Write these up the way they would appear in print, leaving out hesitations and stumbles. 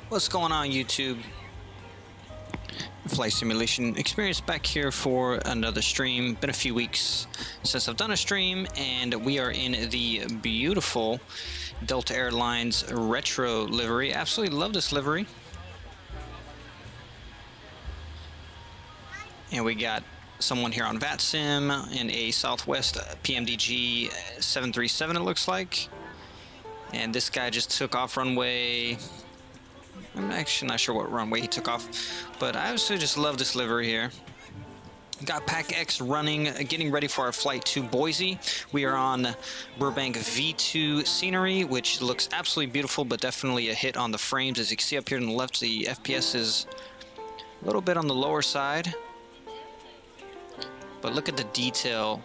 What's going on, YouTube? Flight Simulation Experience back here for another stream. Been a few weeks since I've done a stream, and we are in the beautiful Delta Airlines retro livery. Absolutely love this livery. And we got someone here on VATSIM in a Southwest PMDG 737, it looks like. And this guy just took off runway. I'm actually not sure what runway he took off, but I also just love this livery here. Got Pack X running, getting ready for our flight to Boise. We are on Burbank V2 scenery, which looks absolutely beautiful, but definitely a hit on the frames. As you can see up here on the left, the FPS is a little bit on the lower side. But look at the detail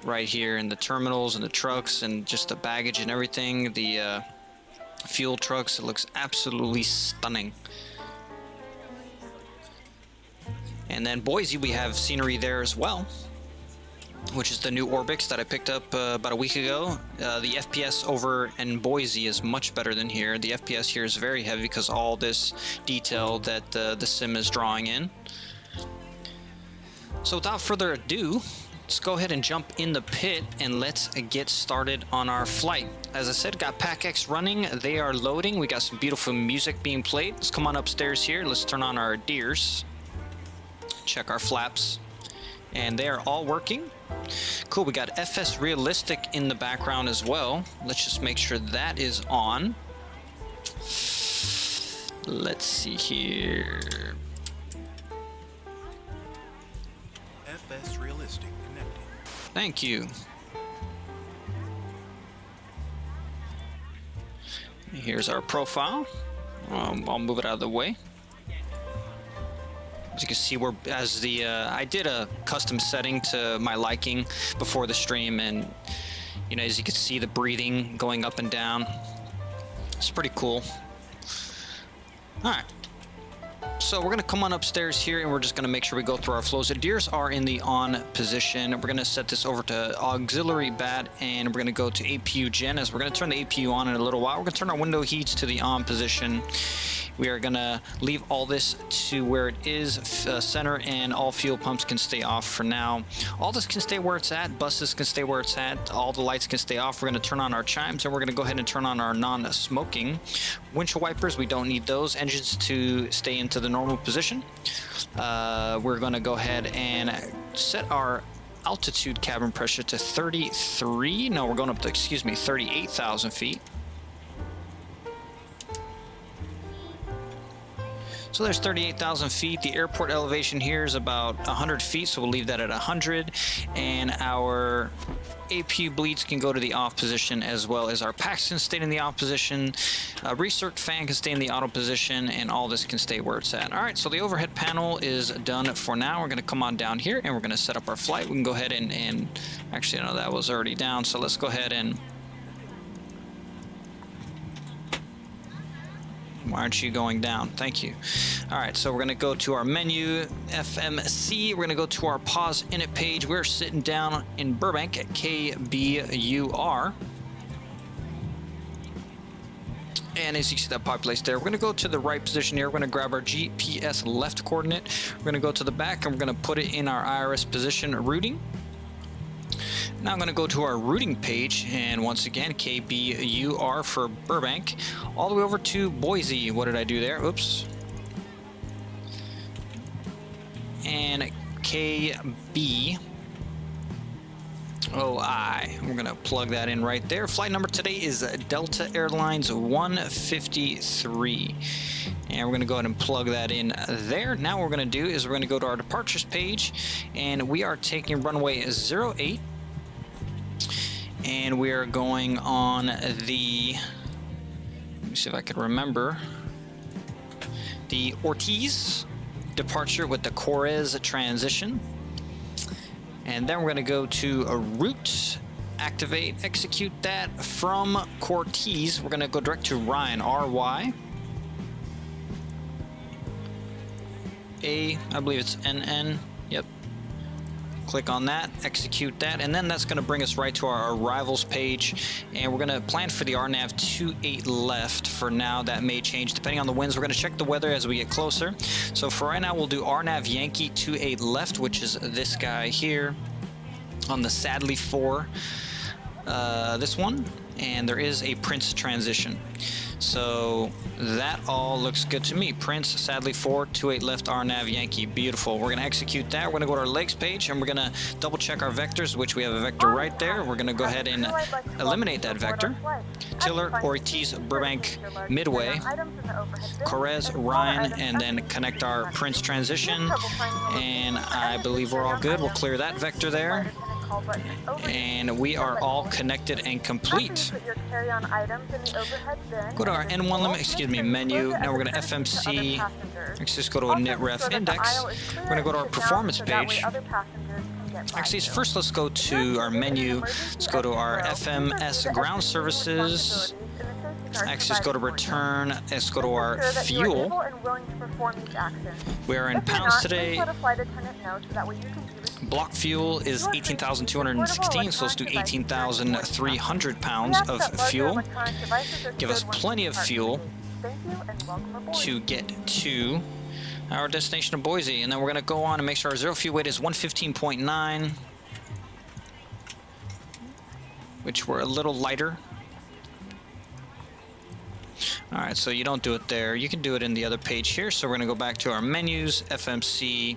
right here in the terminals and the trucks and just the baggage and everything. The fuel trucks, it looks absolutely stunning. And then Boise, we have scenery there as well, which is the new Orbx that I picked up about a week ago. The FPS over in Boise is much better than here. The FPS here is very heavy because all this detail that the sim is drawing in. So without further ado, let's go ahead and jump in the pit and let's get started on our flight. As I said, got Pack X running. They are loading. We got some beautiful music being played. Let's come on upstairs here. Let's turn on our deers. Check our flaps. And they are all working. Cool, we got FS Realistic in the background as well. Let's just make sure that is on. Let's see here. FS Realistic connected. Thank you. Here's our profile. I'll move it out of the way. As you can see, I did a custom setting to my liking before the stream, and you know, as you can see, the breathing going up and down. It's pretty cool. All right. So we're going to come on upstairs here, and we're just going to make sure we go through our flows. The deers are in the on position. We're going to set this over to auxiliary bat, and we're going to go to APU gen. As we're going to turn the APU on in a little while, we're going to turn our window heats to the on position. We are going to leave all this to where it is, center, and all fuel pumps can stay off for now. All this can stay where it's at. Buses can stay where it's at. All the lights can stay off. We're going to turn on our chimes, and we're going to go ahead and turn on our non-smoking. Windshield wipers, we don't need those. Engines to stay into the normal position. We're going to go ahead and set our altitude cabin pressure to 33. No, we're going up to, 38,000 feet. So there's 38,000 feet. The airport elevation here is about 100 feet, so we'll leave that at 100. And our APU bleeds can go to the off position, as well as our packs can stay in the off position. Recirc fan can stay in the auto position, and all this can stay where it's at. All right, so the overhead panel is done for now. We're going to come on down here, and we're going to set up our flight. We can go ahead and actually, no, that was already down, so let's go ahead and... Why aren't you going down? Thank you. All right, so we're going to go to our menu, FMC. We're going to go to our pause init page. We're sitting down in Burbank at KBUR. And as you see that populates there, we're going to go to the right position here. We're going to grab our GPS left coordinate. We're going to go to the back, and we're going to put it in our IRS position routing. Now I'm going to go to our routing page, and once again, KBUR for Burbank, all the way over to Boise. What did I do there? Oops. And KBOI. We're going to plug that in right there. Flight number today is Delta Airlines 153. And we're going to go ahead and plug that in there. Now what we're going to do is we're going to go to our departures page, and we are taking runway 08. And we are going on the, let me see if I can remember, the Ortiz departure with the Cortez transition. And then we're going to go to a route, activate, execute that from Cortez. We're going to go direct to Ryan, R-Y. I believe it's NN, yep. Click on that, execute that, and then that's going to bring us right to our arrivals page. And we're going to plan for the RNAV 28 left for now. That may change depending on the winds. We're going to check the weather as we get closer. So for right now, we'll do RNAV Yankee 28 left, which is this guy here on the Sadly 4, this one. And there is a Prince transition. So that all looks good to me. Prince, Sadly 4, 28 left, RNAV Yankee. Beautiful. We're going to execute that. We're going to go to our legs page and we're going to double check our vectors, which we have a vector right there. We're going to go ahead and eliminate that vector. Tiller, Ortiz, Burbank, Midway, Correz, Ryan, and then connect our Prince transition. And I believe we're all good. We'll clear that vector there. And we are all connected and complete. Go to our N1 limit, menu. Now we're going to FMC. Let's just go to a NitRef index. We're going to go to our performance page. Actually, first let's go to our menu. Let's go to our FMS ground services. Actually, let's go to return. Let's go to our fuel. We are in pounds today. Block fuel is 18,216, so let's do 18,300 pounds of fuel. Give us plenty of fuel to get to our destination of Boise. And then we're going to go on and make sure our zero fuel weight is 115.9, which we're a little lighter. All right, so you don't do it there. You can do it in the other page here. So we're going to go back to our menus, FMC,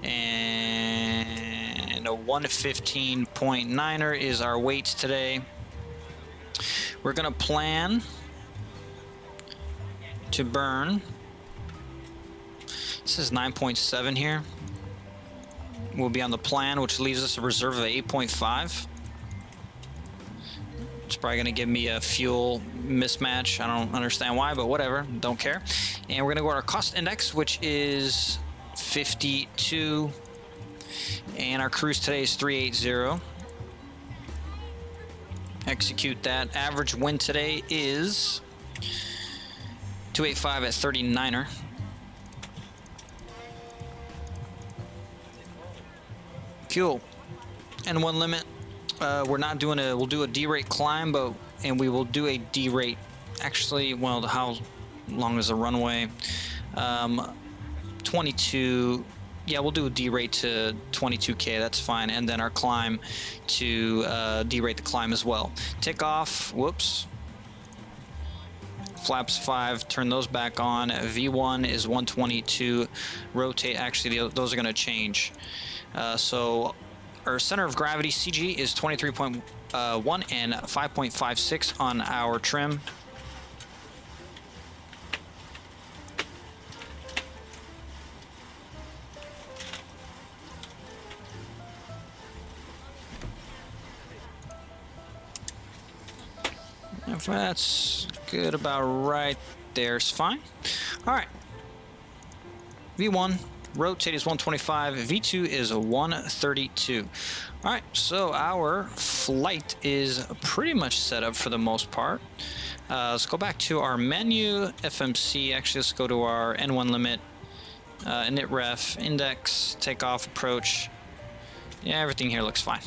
and a 115.9er is our weights today. We're going to plan to burn. This is 9.7 here. We'll be on the plan, which leaves us a reserve of 8.5. It's probably going to give me a fuel mismatch. I don't understand why, but whatever. Don't care. And we're going to go to our cost index, which is 52. And our cruise today is 380. Execute that. Average wind today is 285 at 39er. Fuel. And one limit. We're not doing we'll do a D-rate climb, and we will do a D-rate, actually, well, how long is the runway? 22, yeah, we'll do a D-rate to 22K, that's fine, and then our climb to D-rate the climb as well. Take off, whoops. Flaps 5, turn those back on. V1 is 122, rotate, actually, those are gonna change. So our center of gravity, CG, is 23.1 and 5.56 on our trim. If that's good about right there's fine. All right. V1. Rotate is 125, V2 is 132. All right, so our flight is pretty much set up for the most part. Let's go back to our menu, FMC. Actually, let's go to our N1 limit, NitRef, index, takeoff, approach. Yeah, everything here looks fine.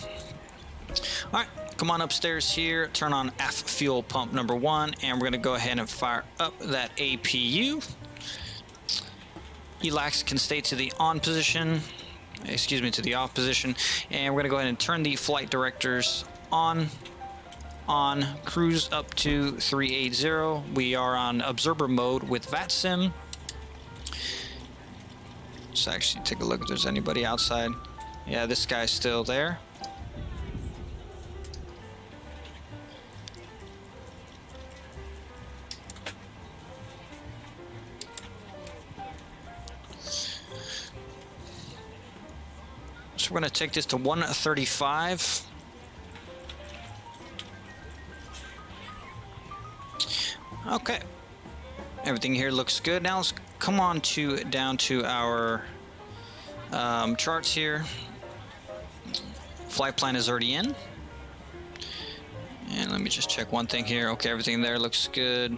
All right, come on upstairs here, turn on aft fuel pump number 1, and we're gonna go ahead and fire up that APU. Elax can stay to the on position, to the off position, and we're going to go ahead and turn the flight directors on, cruise up to 380. We are on observer mode with VATSIM. Let's actually take a look if there's anybody outside. Yeah, this guy's still there. So we're going to take this to 135. Okay. Everything here looks good. Now let's come on down to our charts here. Flight plan is already in. And let me just check one thing here. Okay, everything there looks good.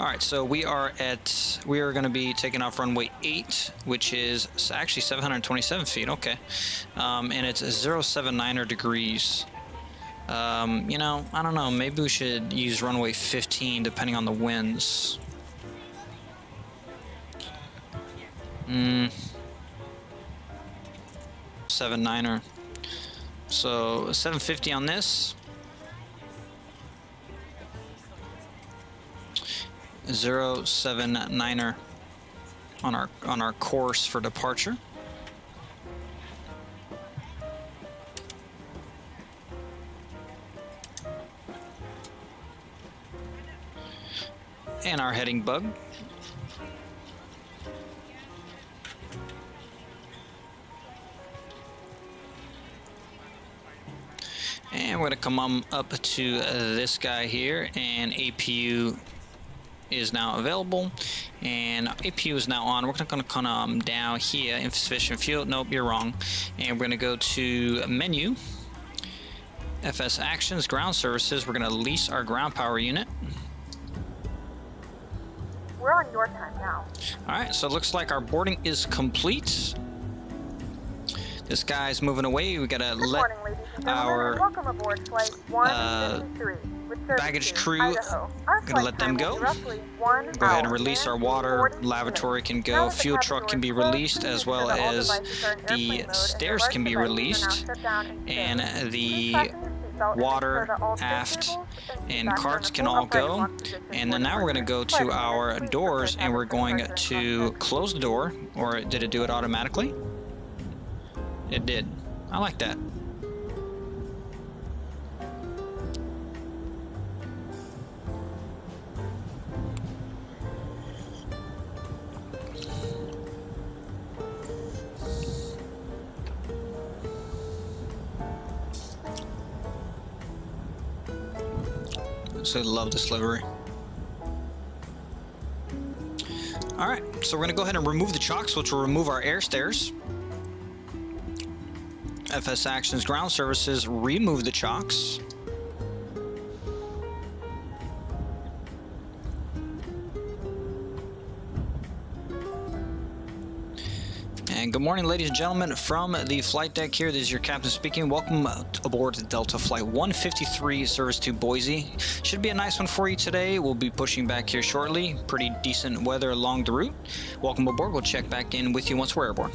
All right, so we are going to be taking off runway 8, which is actually 727 feet. Okay, and it's 079er degrees. You know, I don't know. Maybe we should use runway 15, depending on the winds. 79er. So 750 on this. 079er on our course for departure. And our heading bug. And we're going to come on up to this guy here, and APU is now available, and APU is now on. We're going to come down here, insufficient fuel. Nope, you're wrong. And we're going to go to menu, FS Actions, Ground Services. We're going to lease our ground power unit. We're on your time now. All right, so it looks like our boarding is complete. This guy's moving away. We gotta let our baggage crew, gonna let them go. Go ahead and release our water. Lavatory can go. Fuel truck can be released, as well as the stairs can be released, and the water, aft, and carts can all go. And then now we're going to go to our doors, and we're going to close the door. Or did it do it automatically? It did. I like that. So I love this livery. All right, so we're gonna go ahead and remove the chocks, which will remove our air stairs. FS Actions, Ground Services, remove the chocks. And good morning, ladies and gentlemen, from the flight deck here. This is your captain speaking. Welcome aboard Delta Flight 153, service to Boise. Should be a nice one for you today. We'll be pushing back here shortly. Pretty decent weather along the route. Welcome aboard. We'll check back in with you once we're airborne.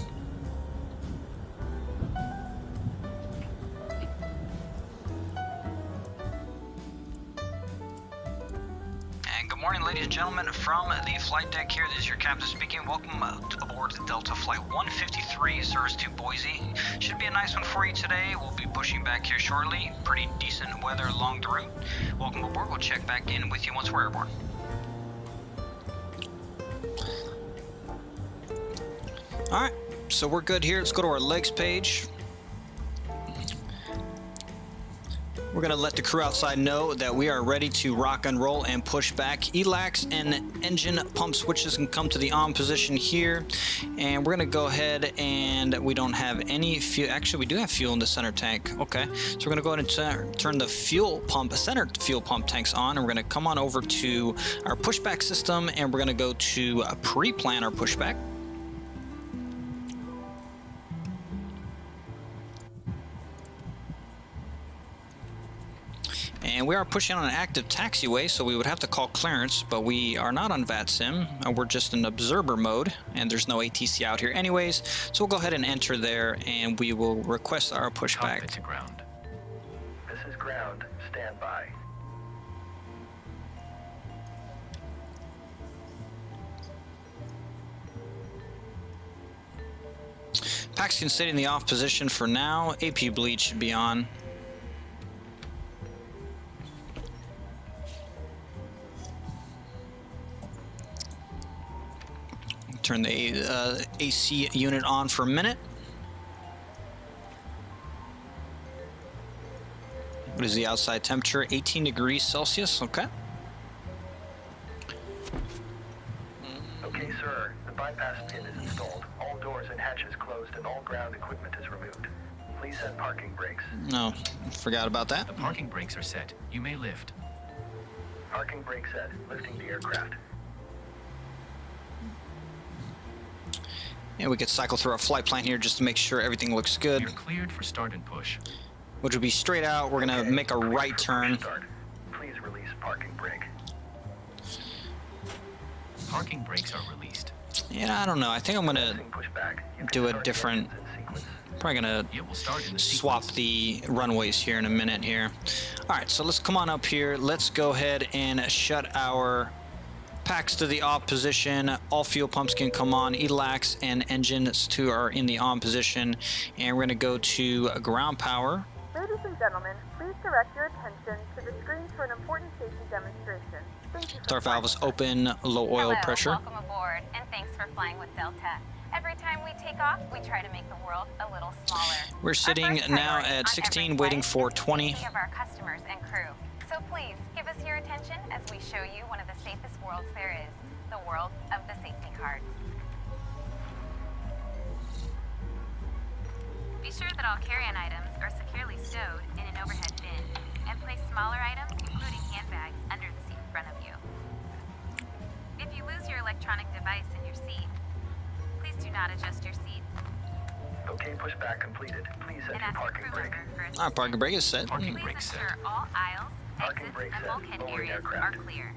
Morning, ladies and gentlemen, from the flight deck here. This is your captain speaking. Welcome aboard Delta Flight 153, service to Boise. Should be a nice one for you today. We'll be pushing back here shortly. Pretty decent weather along the route. Welcome aboard. We'll check back in with you once we're airborne. Alright, so we're good here. Let's go to our legs page. We're going to let the crew outside know that we are ready to rock and roll and push back. ELACs and engine pump switches can come to the on position here. And we're going to go ahead, and we don't have any fuel. Actually, we do have fuel in the center tank. Okay, so we're going to go ahead and turn the fuel pump, center fuel pump tanks on. And we're going to come on over to our pushback system, and we're going to go to pre-plan our pushback. And we are pushing on an active taxiway, so we would have to call clearance, but we are not on VATSIM. We're just in observer mode, and there's no ATC out here anyways. So we'll go ahead and enter there, and we will request our pushback. Cockpit to ground. This is ground. Stand by. Packs can stay in the off position for now. AP bleed should be on. Turn the AC unit on for a minute. What is the outside temperature? 18 degrees Celsius. Okay. Okay, sir. The bypass pin is installed. All doors and hatches closed, and all ground equipment is removed. Please set parking brakes. No, forgot about that. The parking brakes are set. You may lift. Parking brake set. Lifting the aircraft. And we could cycle through our flight plan here just to make sure everything looks good. You're cleared for start and push. Which would be straight out. We're gonna make a right turn. Please release parking brake. Parking brakes are released. Yeah, I don't know. I think I'm gonna do a different. Probably gonna It will start in the swap sequence. the runways here in a minute here. All right, so let's come on up here. Let's go ahead and shut our packs to the off position. All fuel pumps can come on. ELACs and engines too are in the on position, and we're gonna go to ground power. Ladies and gentlemen, please direct your attention to the screen for an important safety demonstration. Thank you for Start valve is flying with us. open. Low oil Hello, pressure. welcome aboard, and thanks for flying with Delta. Every time we take off, we try to make the world a little smaller. We're sitting Our first now priority at on 16, every waiting flight for is the 20. safety of our customers and crew. So please, give us your attention as we show you one of the safest worlds there is, the world of the safety card. Be sure that all carry-on items are securely stowed in an overhead bin, and place smaller items, including handbags, under the seat in front of you. If you lose your electronic device in your seat, please do not adjust your seat Okay, pushback completed. Please set and your ask your parking crew brake. member for All right, assistance. parking brake is set. Parking Please brake set. ensure all aisles, Parking exits, brake and set. bulkhead Lowering areas aircraft. are clear.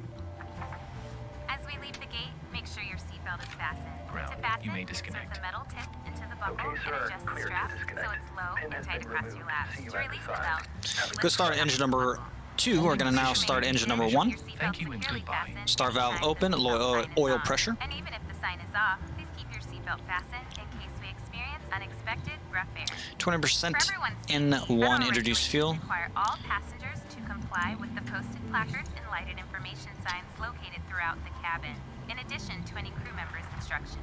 As we leave the gate, make sure your seatbelt is fastened. Ground, To fasten, you may insert disconnect. the metal tip into the buckle Okay, sir. and adjust the Clear to strap so disconnect. it's low Pin and has tight been across removed. your laps. See you To at the release the side. belt, Have a Good good start flight. engine number 2. We're gonna now start engine number 1. Thank you and goodbye. Start valve open, low oil pressure. And even if the sign is off, please keep your seatbelt fastened in case we experience unexpected rough air. 20% For everyone's in safety, one federal introduced regulations fuel. require all passengers to comply with the posted placards and lighted information signs located throughout the cabin, in addition to any crew members' instructions.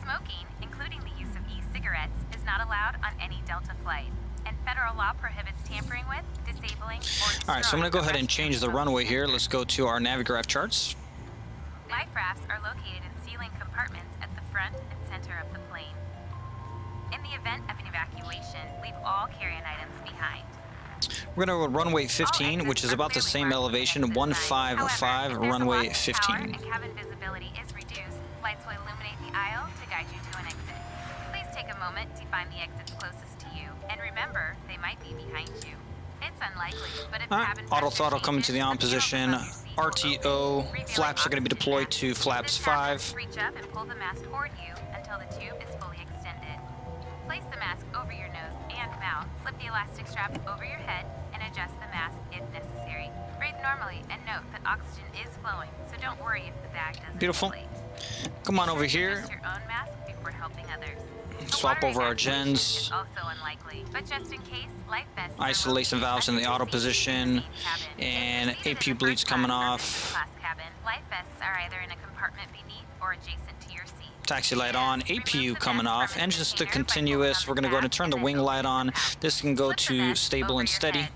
Smoking, including the use of e-cigarettes, is not allowed on any Delta flight, and federal law prohibits tampering with, disabling, or All right, so I'm gonna go ahead and destroying change the the runway here. Let's go to our Navigraph charts. Life rafts are located in ceiling compartments at the front and center of the plane. In the event of an evacuation, leave all carry-on items behind. We're gonna go runway 15, which is about the same elevation, 155, runway 15. And cabin visibility is reduced, lights will illuminate the aisle to guide you to an exit. Please take a moment to find the exits closest to you, and remember, they might be behind you. It's unlikely, but if All right, cabin auto pressure throttle coming to the on changes, the position. panel above your seat will RTO open, revealing flaps are gonna be oxygen deployed mask. to flaps This happens, 5. reach up and pull the mask toward you until the tube is fully extended. Place the mask over your nose and mouth, slip the elastic strap over your head, and adjust the mask if necessary. Breathe normally and note that oxygen is flowing, so don't worry if the bag doesn't Beautiful. inflate. Come on Be over sure to here. adjust your own mask before helping others. A Swap water over our evacuation gens. is also unlikely, but just in case, life vests are Isolation located valves in the under auto seat position, in the main cabin. and If you're seated AP in the bleeds first coming class or off. business class cabin, life vests are either in a compartment beneath or adjacent to your seat. Taxi light on, APU coming off, engines to continuous. We're gonna go ahead and turn the wing light on. This can go to stable and steady.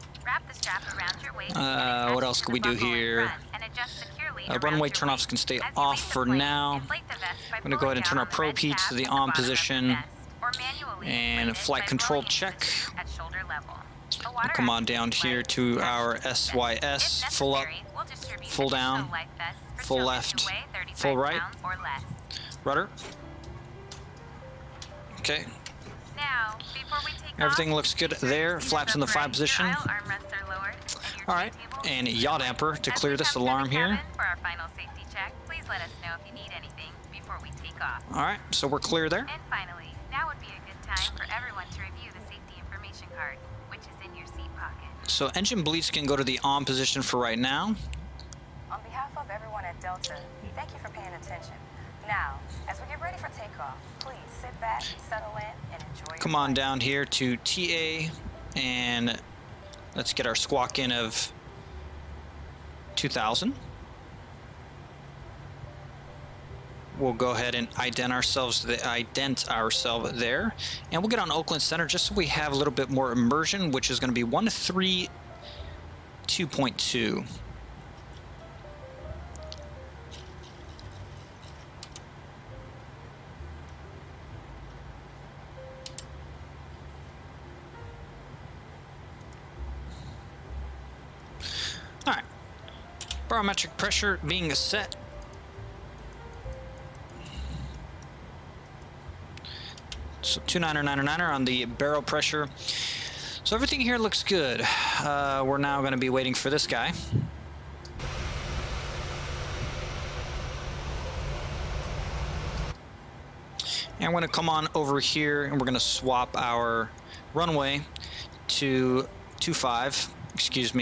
What else can we do here? Runway turnoffs can stay off for now. I'm gonna go ahead and turn our probe heats to the on position. And flight control check. Come on down here to our SYS, full up, full down, full left, full right. Rudder. Okay. Everything looks good there. Flaps in the 5 position. All right, and yaw damper to clear this alarm here. For our final safety check, please let us know if you need anything before we take off. All right, so we're clear there. And finally, now would be a good time for everyone to review the safety information card, which is in your seat pocket. So engine bleeds can go to the on position for right now. On behalf of everyone at Delta, thank you for paying attention. Now, as we get ready for takeoff, please sit back, settle in, and enjoy your Come on flight. down here to TA, and let's get our squawk in of 2000. We'll go ahead and ident ourselves there, and we'll get on Oakland Center just so we have a little bit more immersion, which is going to be 132.2. All right, barometric pressure being set. So 29er on the barrel pressure. So everything here looks good. We're now going to be waiting for this guy. And we're going to come on over here and we're going to swap our runway to 15.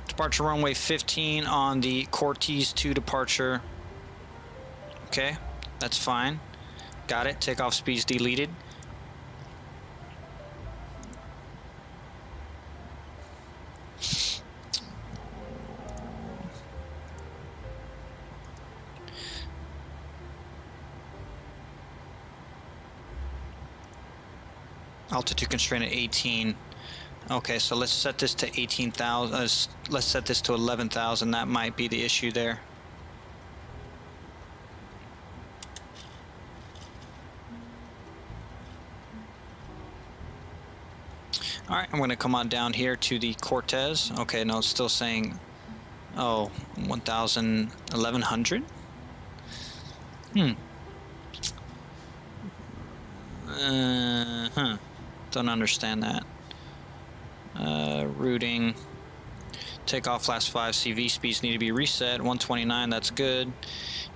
Departure runway 15 on the Cortez 2 departure. Okay, that's fine. Got it. Takeoff speeds deleted. Altitude constraint at 18. Okay, so let's set this to 18,000. Let's set this to 11,000. That might be the issue there. All right, I'm going to come on down here to the Cortez. Okay, no, it's still saying, oh, 1,000, 1,100. Don't understand that. Routing. Takeoff last 5 CV speeds need to be reset. 129, that's good.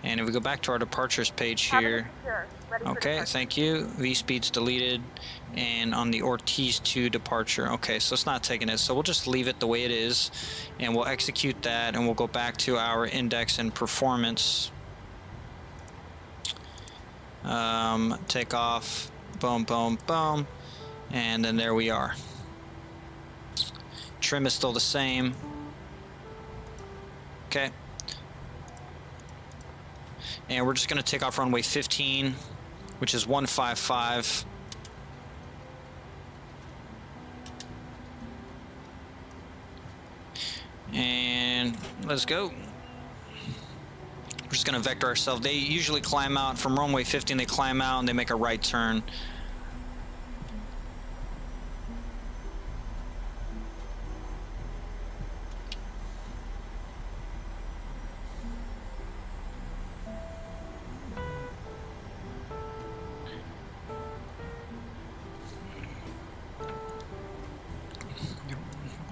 And if we go back to our departures page here. Okay, thank you. V speeds deleted. And on the Ortiz 2 departure. Okay, so it's not taking it. So we'll just leave it the way it is. And we'll execute that. And we'll go back to our index and performance. Takeoff. Boom, boom, boom. And then there we are. Trim is still the same. Okay. And we're just going to take off runway 15, which is 155. And let's go. We're just going to vector ourselves. They usually climb out from runway 15. They climb out and they make a right turn.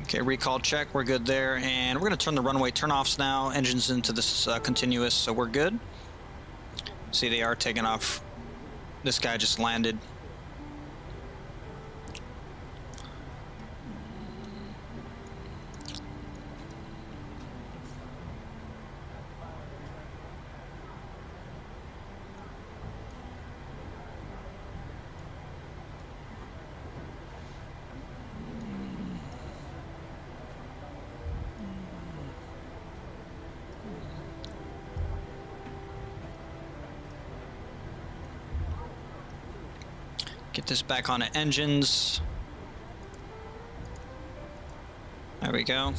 Okay, recall check, we're good there, and we're going to turn the runway turn-offs now, engines into this continuous, so we're good. See, they are taking off. This guy just landed. Get this back onto engines. There we go.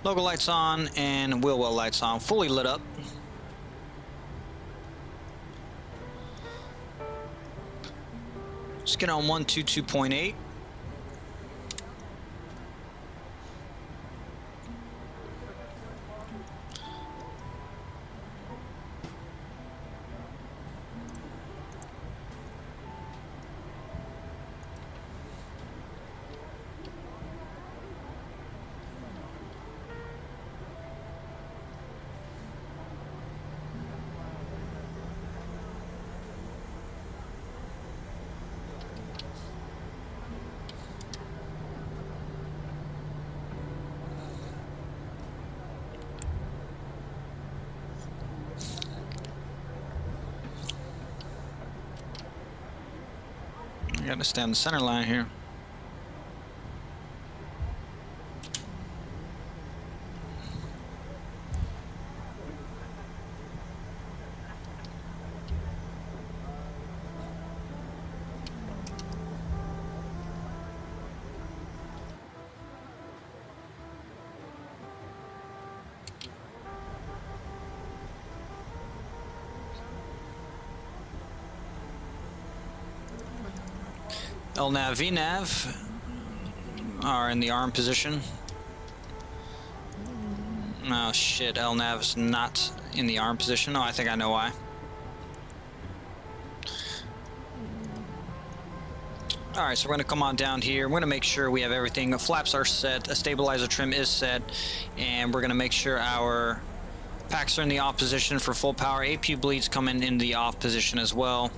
Logo lights on and wheel well lights on, fully lit up. Let's get on 122.8. I gotta stay on the center line here. LNAV, VNAV are in the arm position. Oh shit, LNAV's not in the arm position. Oh, I think I know why. Alright, so we're going to come on down here. We're going to make sure we have everything. The flaps are set, a stabilizer trim is set, and we're going to make sure our packs are in the off position for full power. AP bleeds coming in the off position as well.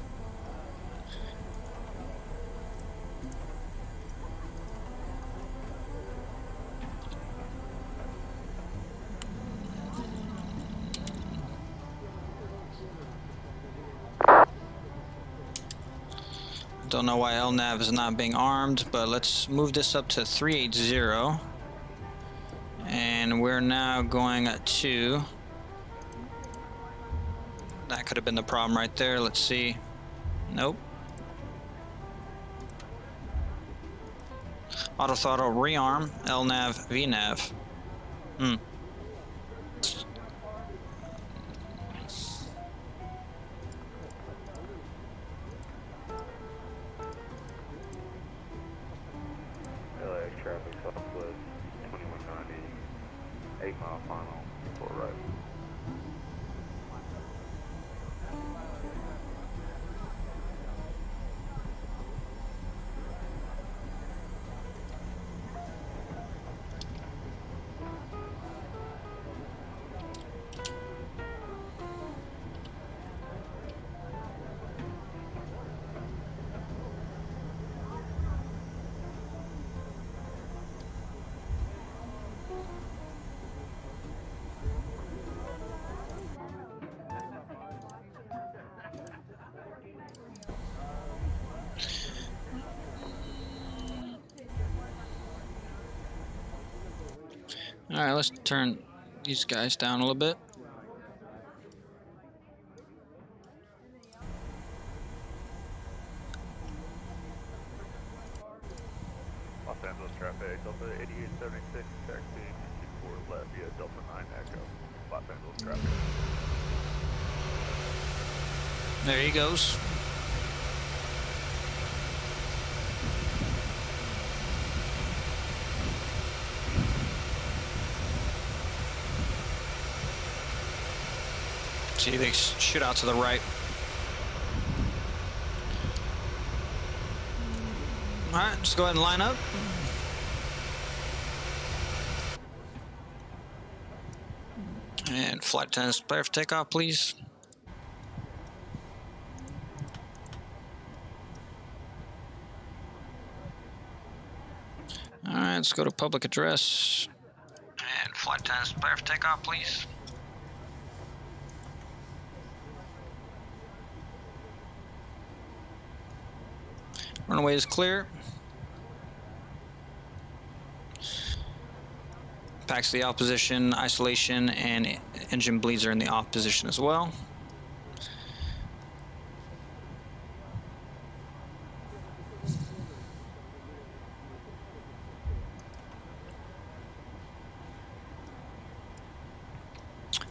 Don't know why LNAV is not being armed, but let's move this up to 380. And we're now going to... That could have been the problem right there. Let's see. Nope. Auto throttle rearm, LNAV, VNAV. LA traffic southwest 2190, 8 mile final, for right. Alright, let's turn these guys down a little bit. Los Angeles traffic, Delta 8876, taxiing 24 left via Delta 9 Echo. Los Angeles traffic. There he goes. See, they shoot out to the right. Alright, just go ahead and line up. And flight attendants, prepare for takeoff, please. Alright, let's go to public address. And flight attendants, prepare for takeoff, please. Runway is clear. Packs the off position, isolation, and engine bleeds are in the off position as well.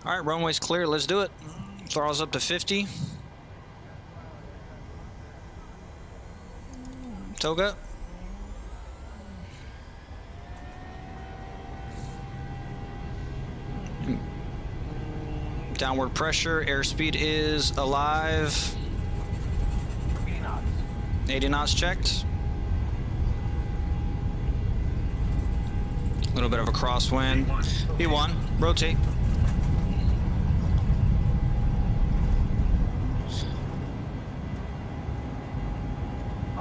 All right, runway's clear. Let's do it. Throttle's up to 50. Toga. Downward pressure, airspeed is alive. 80 knots. 80 knots checked. A little bit of a crosswind. B1, rotate.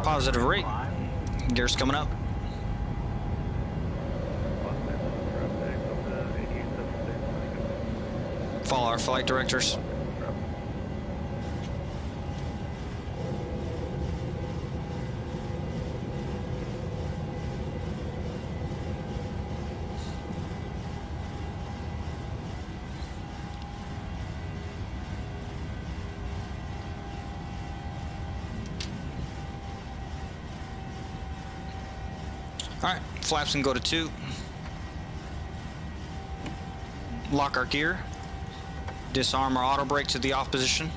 Positive rate. Gear's coming up. Los Angeles traffic, Delta 8876. Follow our flight directors. All right, flaps can go to 2. Lock our gear. Disarm our auto brake to the off position.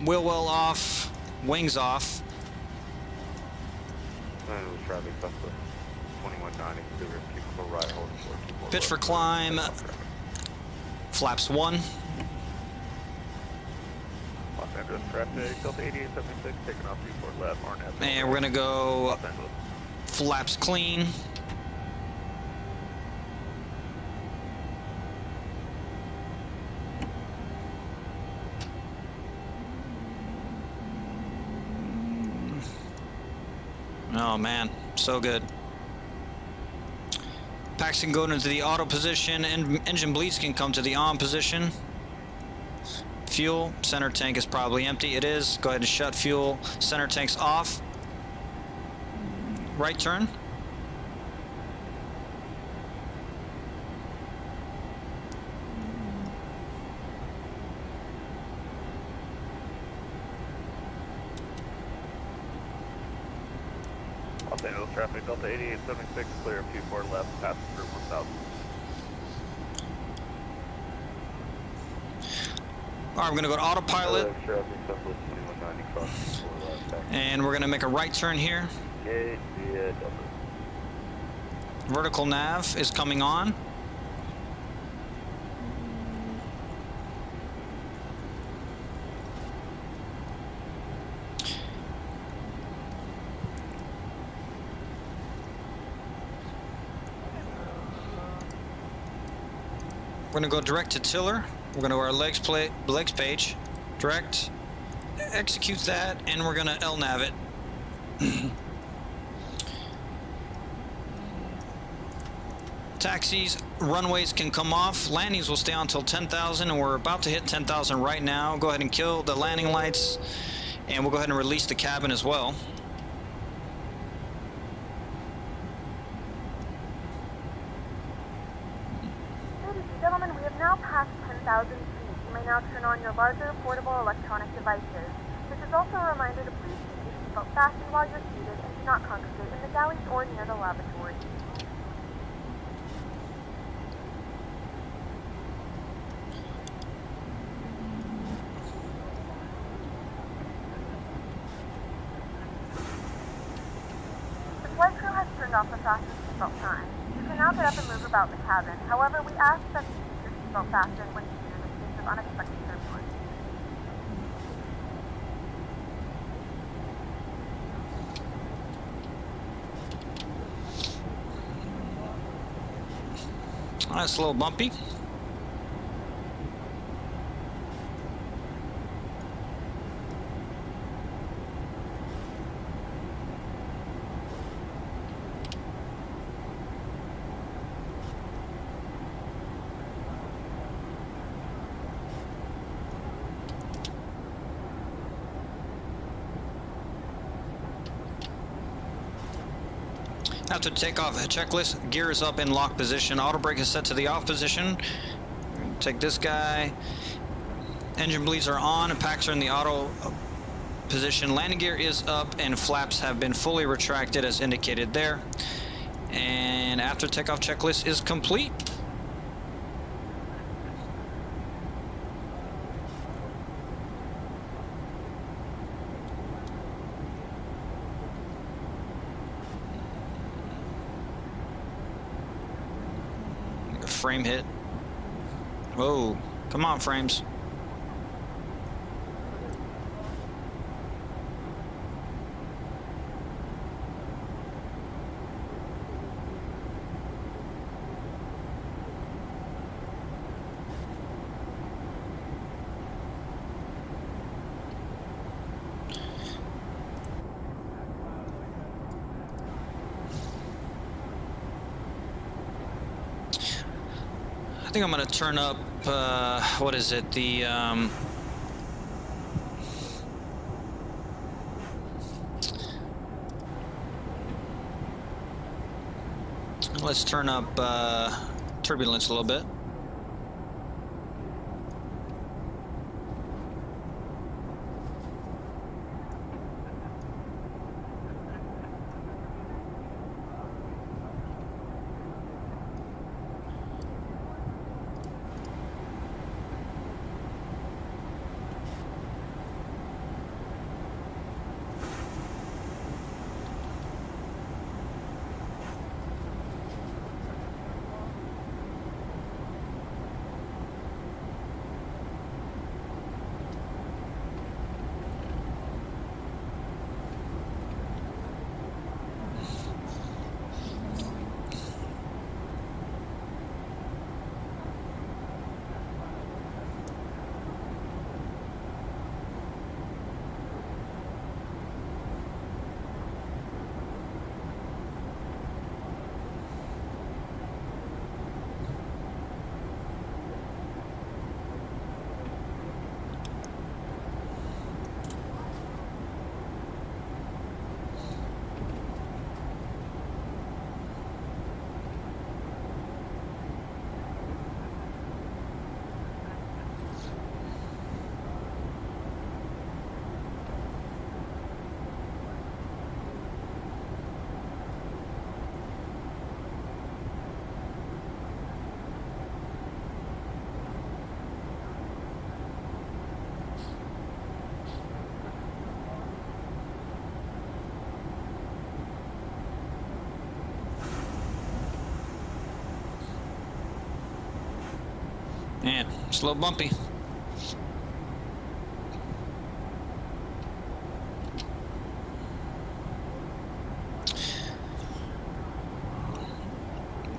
Wheel well off, wings off. Angeles traffic, Delta 2190, clear keep for right, hold for Pitch for climb. Flaps 1. Los Angeles traffic, Delta 8876, taking off Newport left, Arnett. And we're gonna go Los Angeles. flaps clean. Oh man, so good. Packs can go into the auto position, and engine bleeds can come to the on position. Fuel, center tank is probably empty. It is. Go ahead and shut fuel. Center tank's off. Right turn. Los Angeles traffic, Delta 8876, clear Q4 left, passenger 1000. All right, we're gonna go to autopilot, Traffic, Southwest 2190, cross Q4 left, passenger. and we're gonna make a right turn here. Okay, yeah, Delta. Vertical nav is coming on. We're gonna go direct to tiller. We're gonna go to our legs page, direct, execute that, and we're gonna LNAV it. Taxis, runways can come off. Landings will stay on until 10,000, and we're about to hit 10,000 right now. Go ahead and kill the landing lights, and we'll go ahead and release the cabin as well. Ladies and gentlemen, we have now passed 10,000 feet. You may now turn on your larger portable electronic devices. This is also a reminder to please keep your seatbelt fastened while you're seated and do not congregate in the galleys or near the lavatory. The flight crew has turned off the fasten seatbelt sign. You can now get up and move about the cabin. However, we ask that you keep your seatbelt fastened when seated in case of unexpected turbulence. That's a little bumpy. After takeoff checklist, gear is up in lock position. Auto brake is set to the off position. Take this guy. Engine bleeds are on and packs are in the auto position. Landing gear is up and flaps have been fully retracted as indicated there. And after takeoff checklist is complete. Frame hit. Whoa, come on, frames. I think I'm gonna turn up, what is it, the, let's turn up, turbulence a little bit. Yeah, slow bumpy.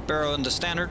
Barrel into standard.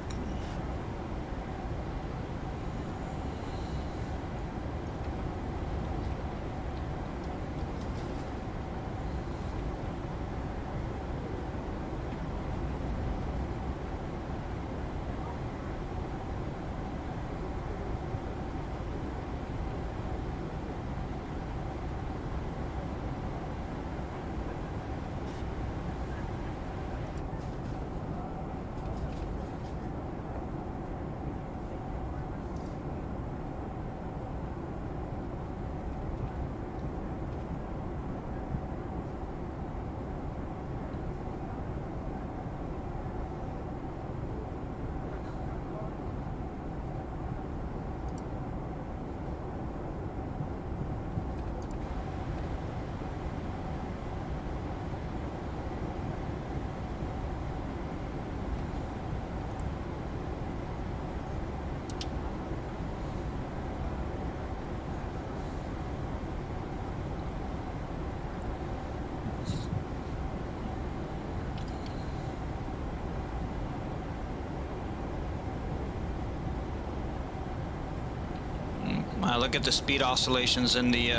Look at the speed oscillations in the,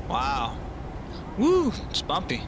wow. Woo, it's bumpy.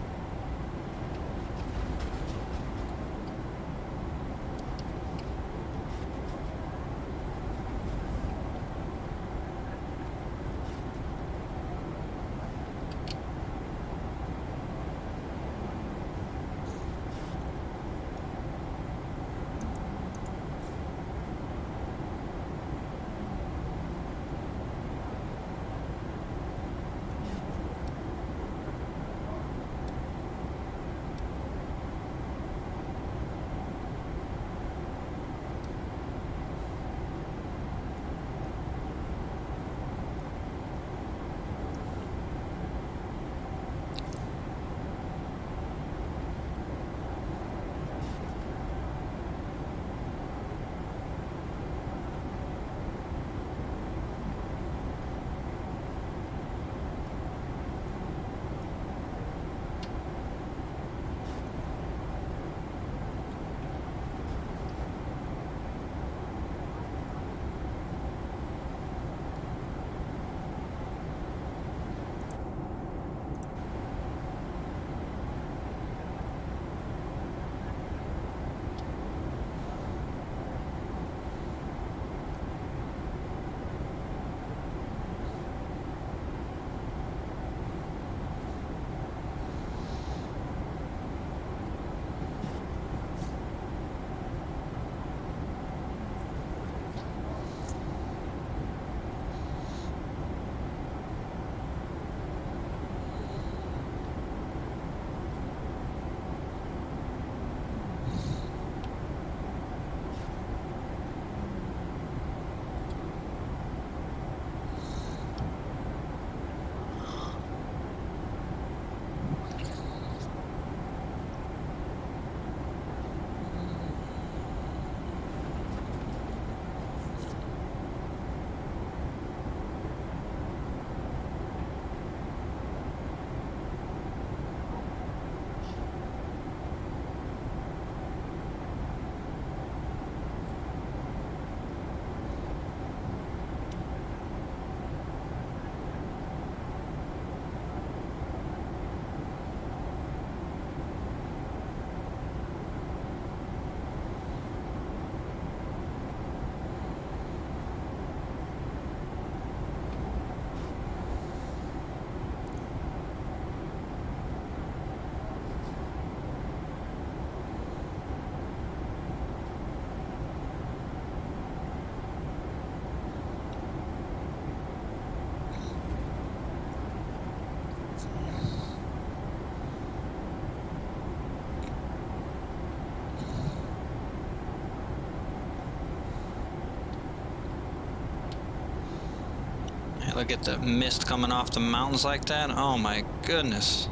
Look at the mist coming off the mountains like that. Oh my goodness.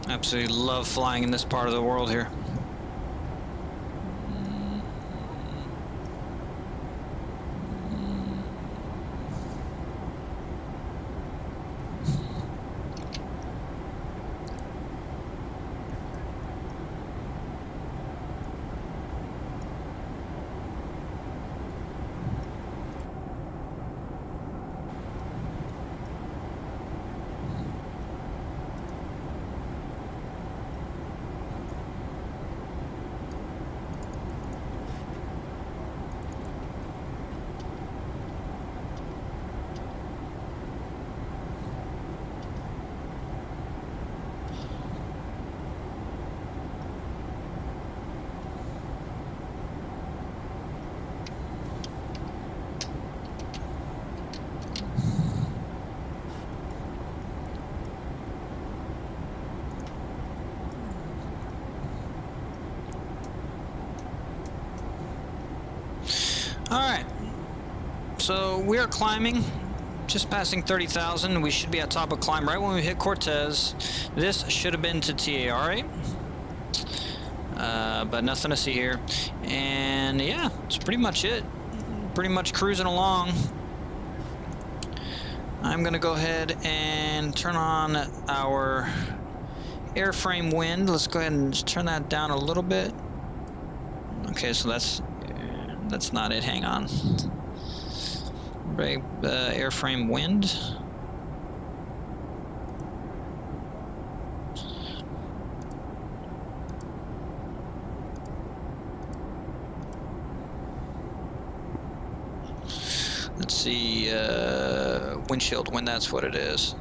Absolutely love flying in this part of the world here. Alright. So we are climbing, just passing 30,000. We should be at top of climb right when we hit Cortez. This should have been to TA, alright? But nothing to see here. And yeah, that's pretty much it. Pretty much cruising along. I'm gonna go ahead and turn on our airframe wind. Let's go ahead and just turn that down a little bit. Okay, so that's not it. Hang on. Brake, airframe wind. Let's see, windshield wind, that's what it is.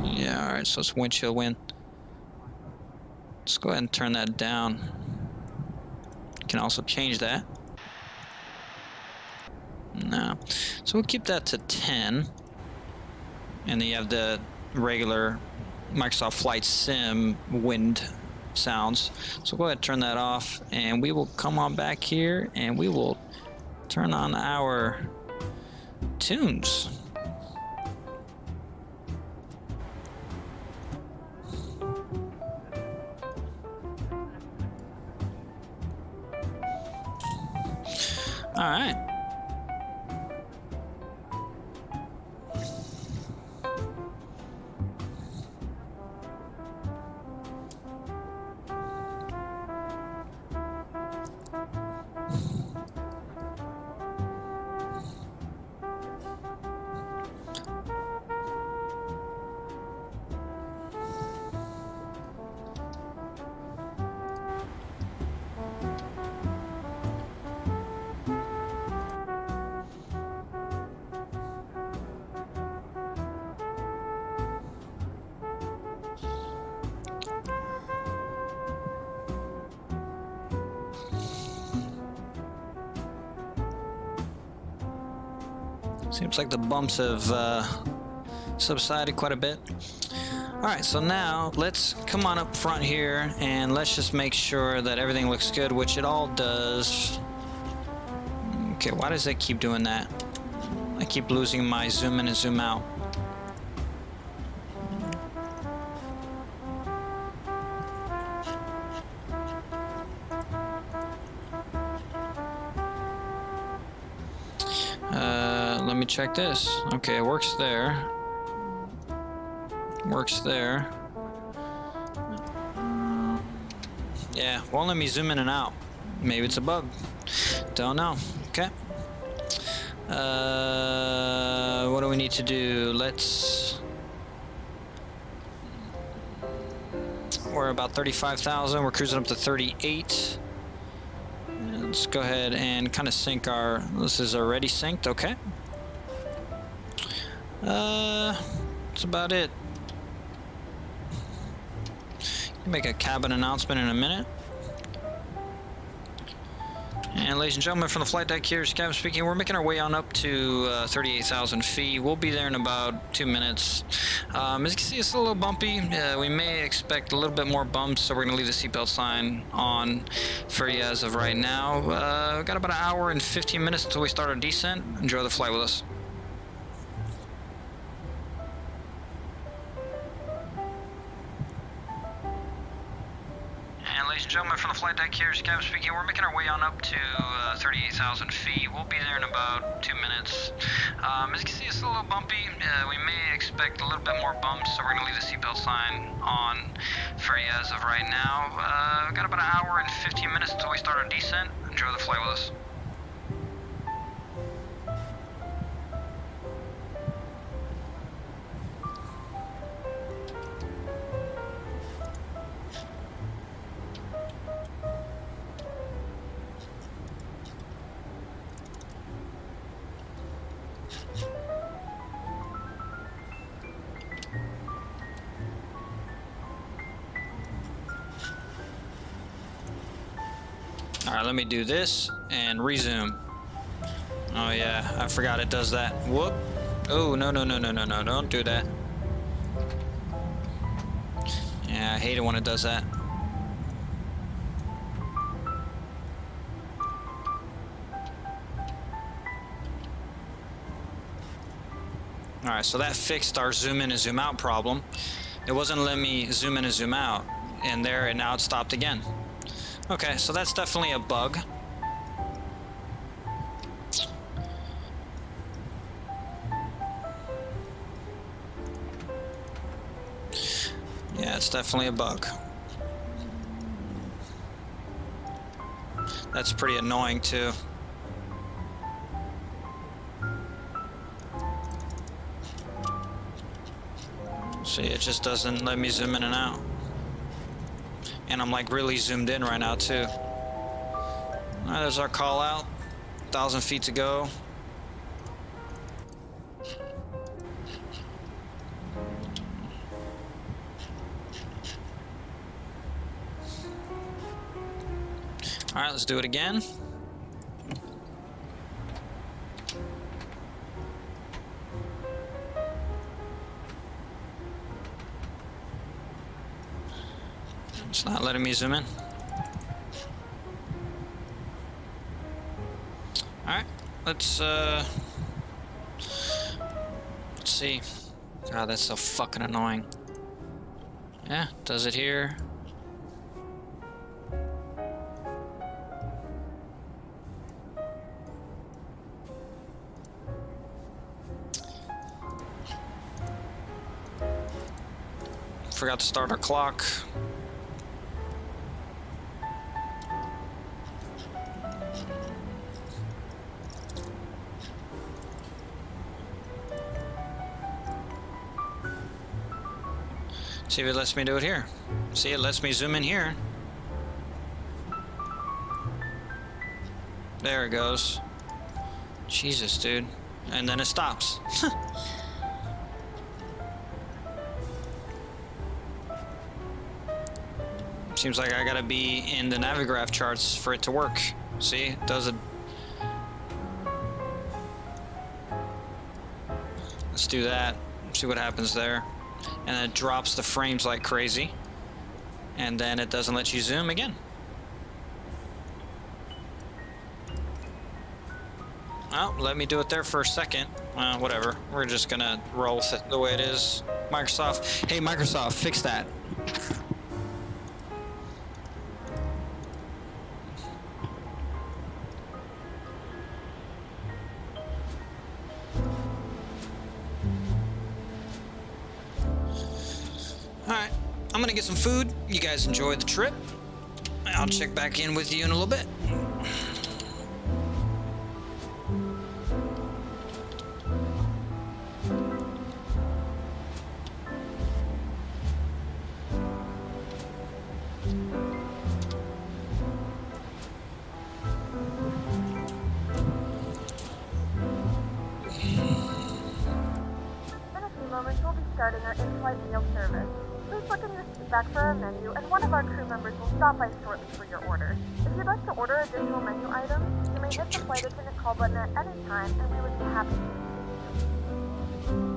Yeah, alright, so it's windshield wind. Let's go ahead and turn that down. You can also change that. No. So we'll keep that to 10. And then you have the regular Microsoft Flight Sim wind sounds. So go ahead and turn that off, and we will come on back here and we will turn on our tunes. All right. Seems like the bumps have subsided quite a bit. Alright, so now let's come on up front here and let's just make sure that everything looks good, which it all does. Okay, why does it keep doing that? I keep losing my zoom in and zoom out. Let me check this. Okay, it works there. Works there. Yeah, won't let me zoom in and out. Maybe it's a bug. Don't know. Okay. What do we need to do? We're about 35,000. We're cruising up to 38. Let's go ahead and kind of sync our. This is already synced. Okay. That's about it. Make a cabin announcement in a minute. And ladies and gentlemen, from the flight deck, here's Captain speaking. We're making our way on up to 38,000 feet. We'll be there in about 2 minutes. As you can see, it's a little bumpy. We may expect a little bit more bumps, so we're going to leave the seatbelt sign on for you as of right now. We've got about an hour and 15 minutes until we start our descent. Enjoy the flight with us. Ladies and gentlemen, from the flight deck, here's Captain speaking. We're making our way on up to 38,000 feet. We'll be there in about 2 minutes. As you can see, it's a little bumpy. We may expect a little bit more bumps, so we're going to leave the seatbelt sign on for you as of right now. We've got about an hour and 15 minutes until we start our descent. Enjoy the flight with us. Alright, let me do this and resume. Oh yeah, I forgot it does that. Whoop. Oh, no, don't do that. Yeah, I hate it when it does that. Alright, so that fixed our zoom in and zoom out problem. It wasn't letting me zoom in and zoom out. And there, and now it stopped again. Okay, so that's definitely a bug. Yeah, it's definitely a bug. That's pretty annoying too. See, it just doesn't let me zoom in and out. And I'm like really zoomed in right now too. Alright, there's our call out. 1,000 feet to go. Alright, let's do it again. It's not letting me zoom in. Alright, let's see. God, that's so fucking annoying. Yeah, does it here. Forgot to start our clock. See if it lets me do it here. See, it lets me zoom in here. There it goes. Jesus, dude. And then it stops. Seems like I gotta be in the Navigraph charts for it to work. See, it does it. Let's do that. See what happens there. And it drops the frames like crazy. And then it doesn't let you zoom again. Oh, let me do it there for a second. Whatever. We're just gonna roll with it the way it is. Microsoft. Hey, Microsoft, fix that. Alright, I'm gonna get some food. You guys enjoy the trip. I'll check back in with you in a little bit. In a few moments, we'll be starting our in-flight meal service. Please look in your seat back for our menu, and one of our crew members will stop by shortly for your order. If you'd like to order additional menu items, you may hit the flight attendant call button at any time, and we would be happy to assist you.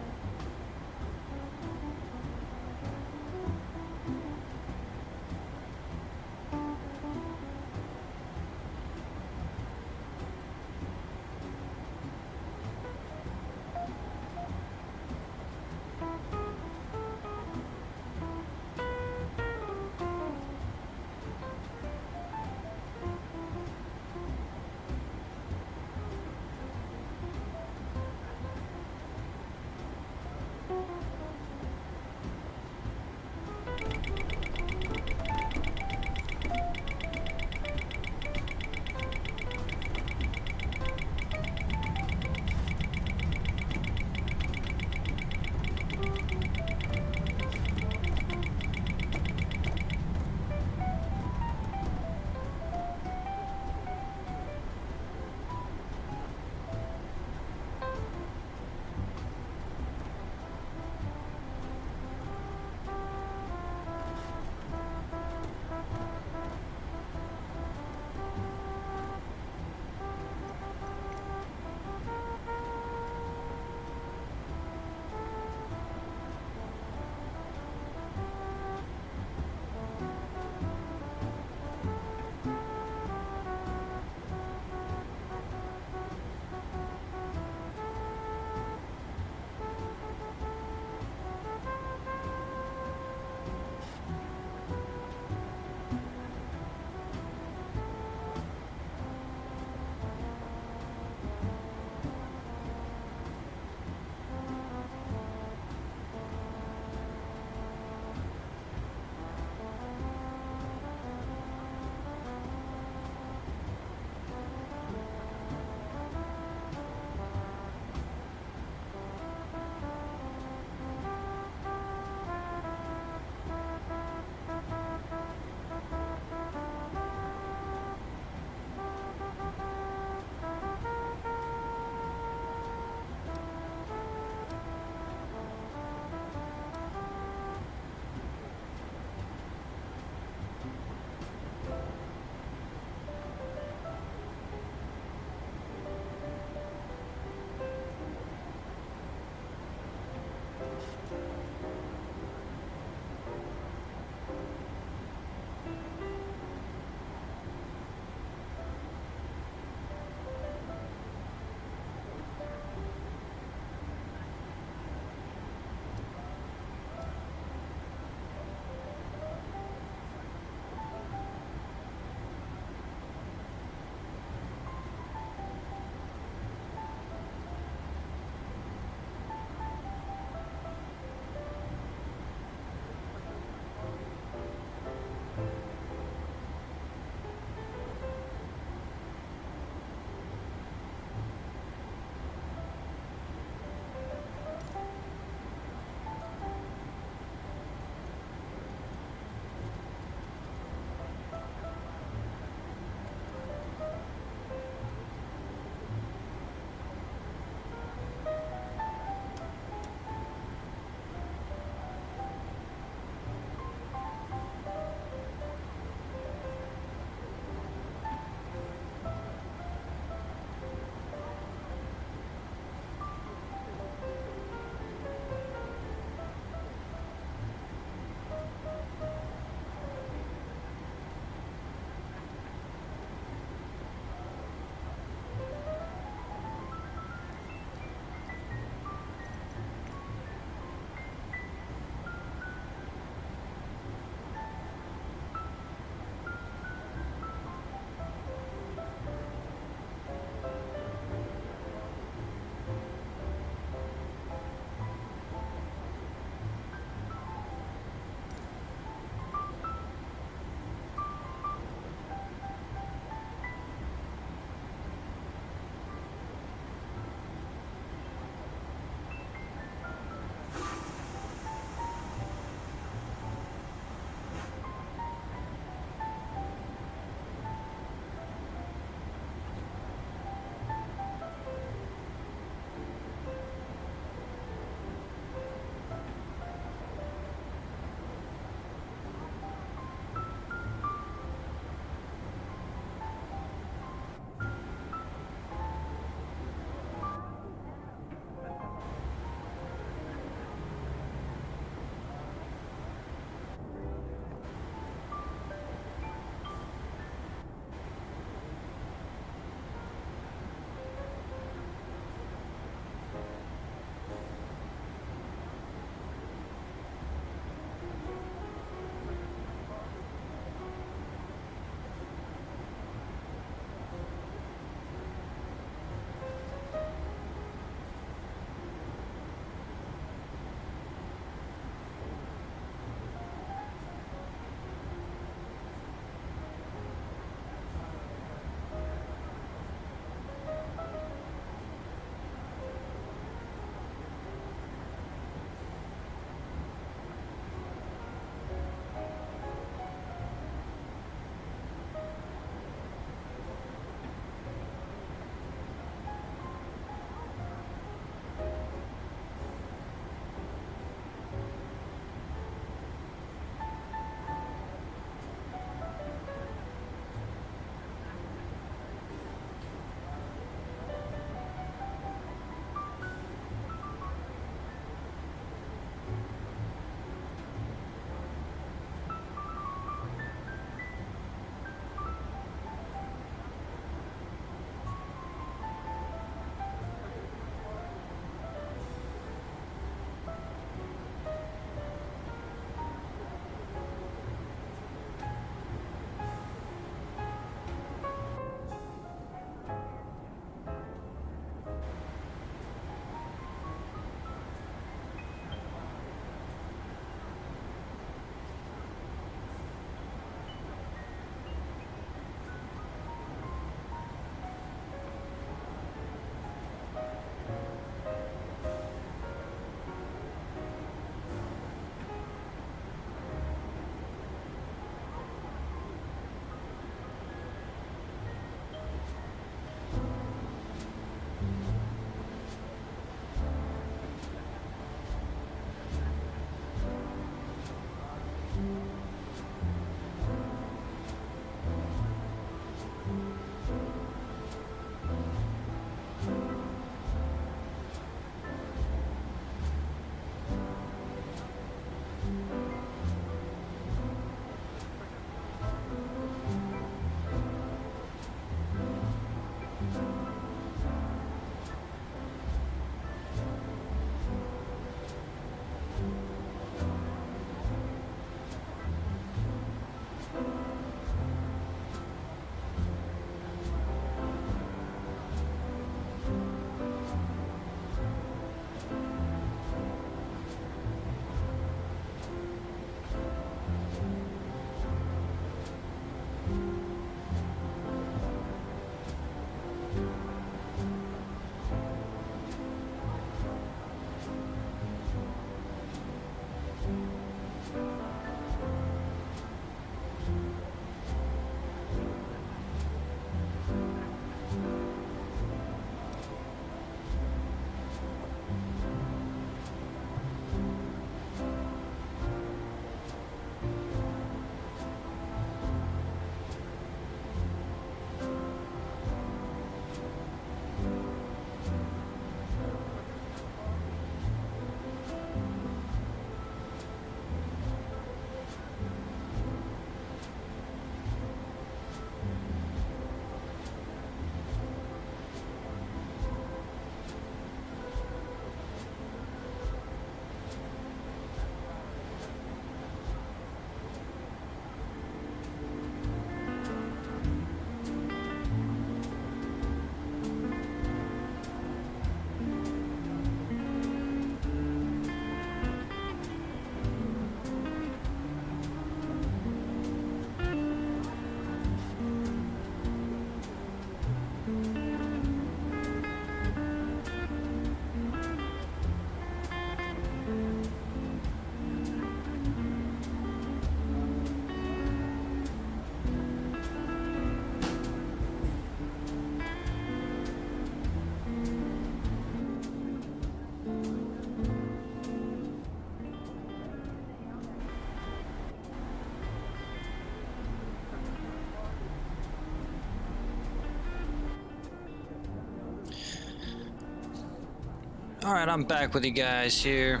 Alright, I'm back with you guys here.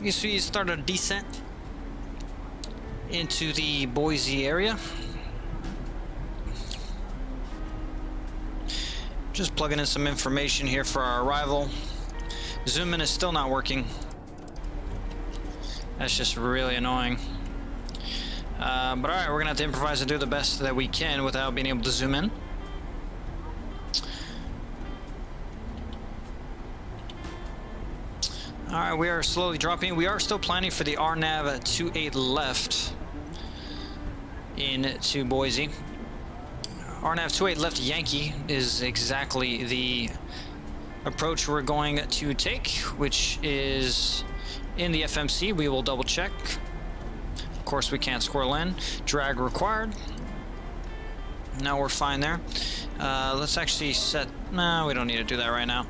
You see, started a descent into the Boise area. Just plugging in some information here for our arrival. Zoom in is still not working. That's just really annoying. But alright, we're gonna have to improvise and do the best that we can without being able to zoom in. Alright, we are slowly dropping. We are still planning for the RNAV 28 left into Boise. RNAV 28 left Yankee is exactly the approach we're going to take, which is in the FMC. We will double check. Of course, we can't squirrel in. Drag required. No, we're fine there. Let's actually set... No, we don't need to do that right now.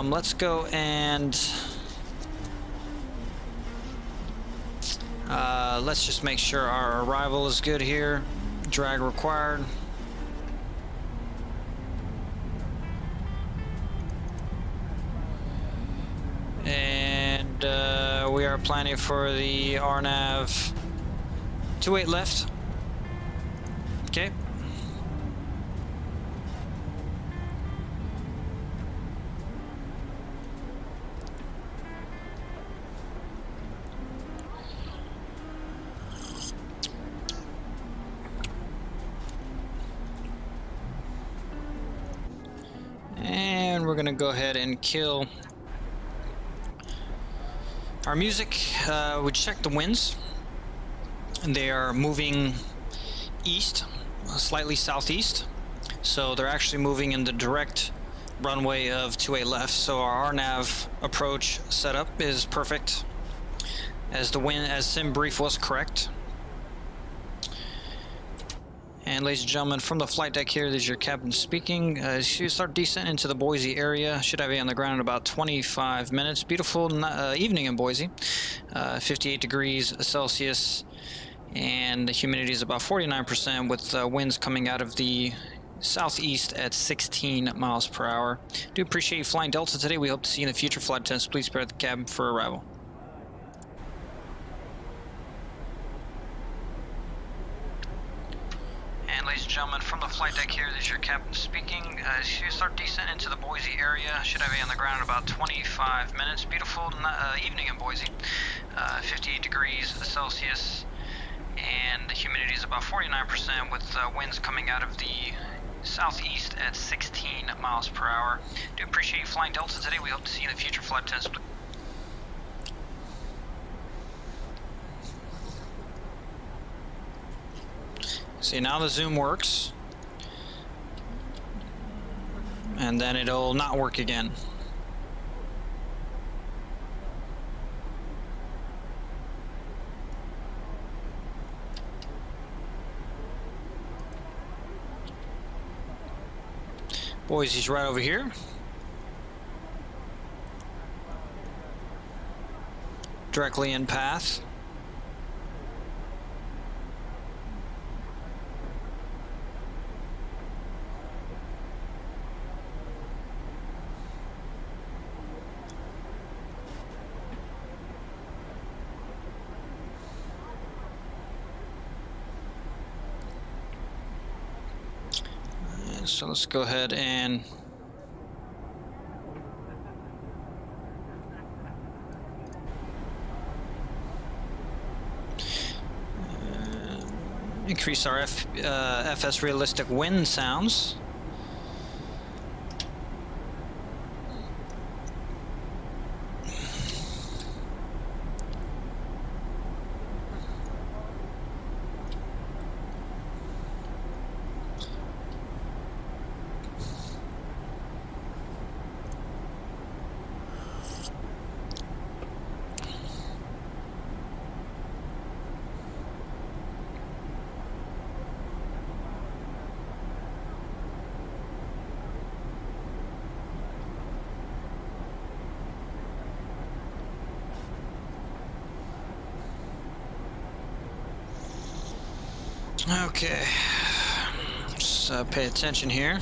Let's go and... let's just make sure our arrival is good here. Drag required. And we are planning for the RNAV 28 left. Okay. And we're gonna go ahead and kill our music. We check the winds, and they are moving east, slightly southeast. So they're actually moving in the direct runway of 28 left. So our RNAV approach setup is perfect, as the wind, as sim brief was correct. And ladies and gentlemen, from the flight deck here, this is your captain speaking. You start descent into the Boise area. Should have you on the ground in about 25 minutes. Beautiful evening in Boise. 58 degrees Celsius, and the humidity is about 49%, with winds coming out of the southeast at 16 miles per hour. Do appreciate you flying Delta today. We hope to see you in the future. Flight attendants, please prepare the cabin for arrival. And ladies and gentlemen, from the flight deck here, this is your captain speaking. As you start descent into the Boise area, should have you on the ground in about 25 minutes. Beautiful evening in Boise. 58 degrees Celsius, and the humidity is about 49%, with winds coming out of the southeast at 16 miles per hour. Do appreciate you flying Delta today. We hope to see you in the future. Flight attendants. See, now the zoom works, and then it'll not work again. Boise's right over here. Directly in path. So let's go ahead and increase our FS realistic wind sounds. Okay, Let's pay attention here.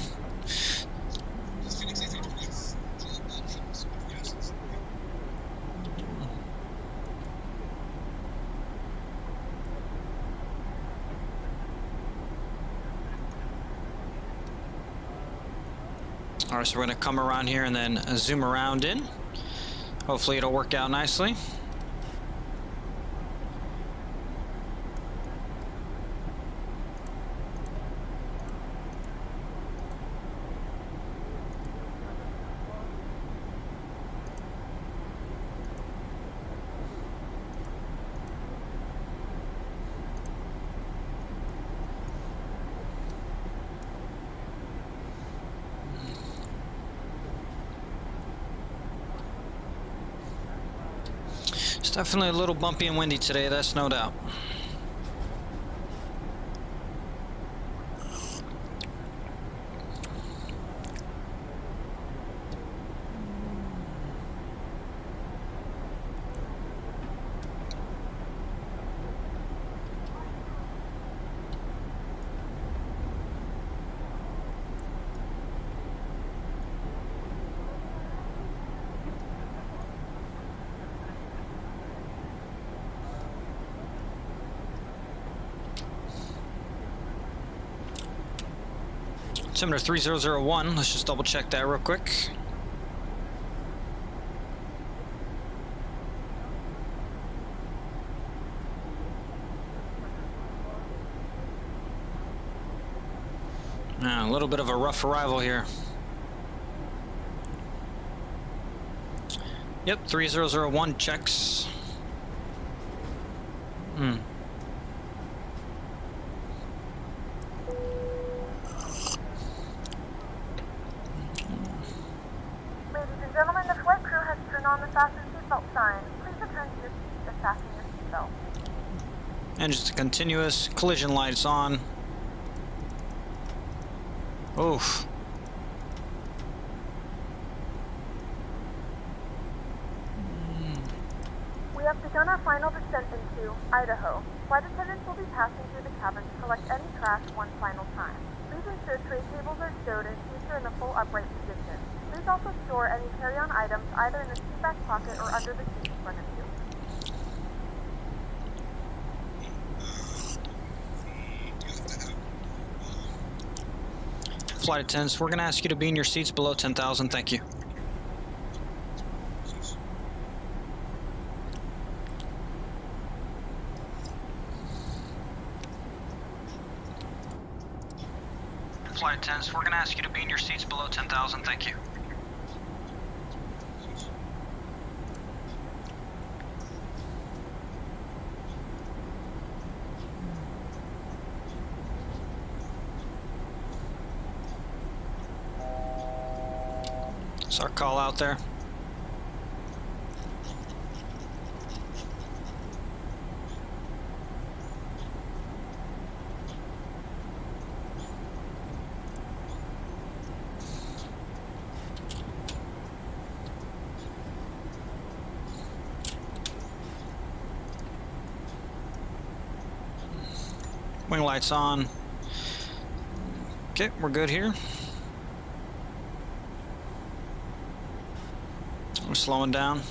All right, so we're going to come around here and then zoom around in. Hopefully it'll work out nicely. It's definitely a little bumpy and windy today, that's no doubt. Altimeter 3001, let's just double check that real quick. A little bit of a rough arrival here. Yep, 3001 checks. Gentlemen, the flight crew has turned on the fasten seatbelt sign. Please return to your seat and fasten your seatbelt. And just a continuous collision lights on. Oof. We have begun our final descent into Idaho. Flight attendants will be passing through the cabin to collect any trash one final time. Please ensure tray tables are stowed and seats are in a full upright position. Please also store any carry-on items either in the seat back pocket or under the seat in front of you. Flight attendants, we're going to ask you to be in your seats below 10,000. Thank you. Flight attendants, we're going to ask you to be in your seats below 10,000. Thank you. That's our call out there. Wing lights on. Okay, we're good here. We're slowing down.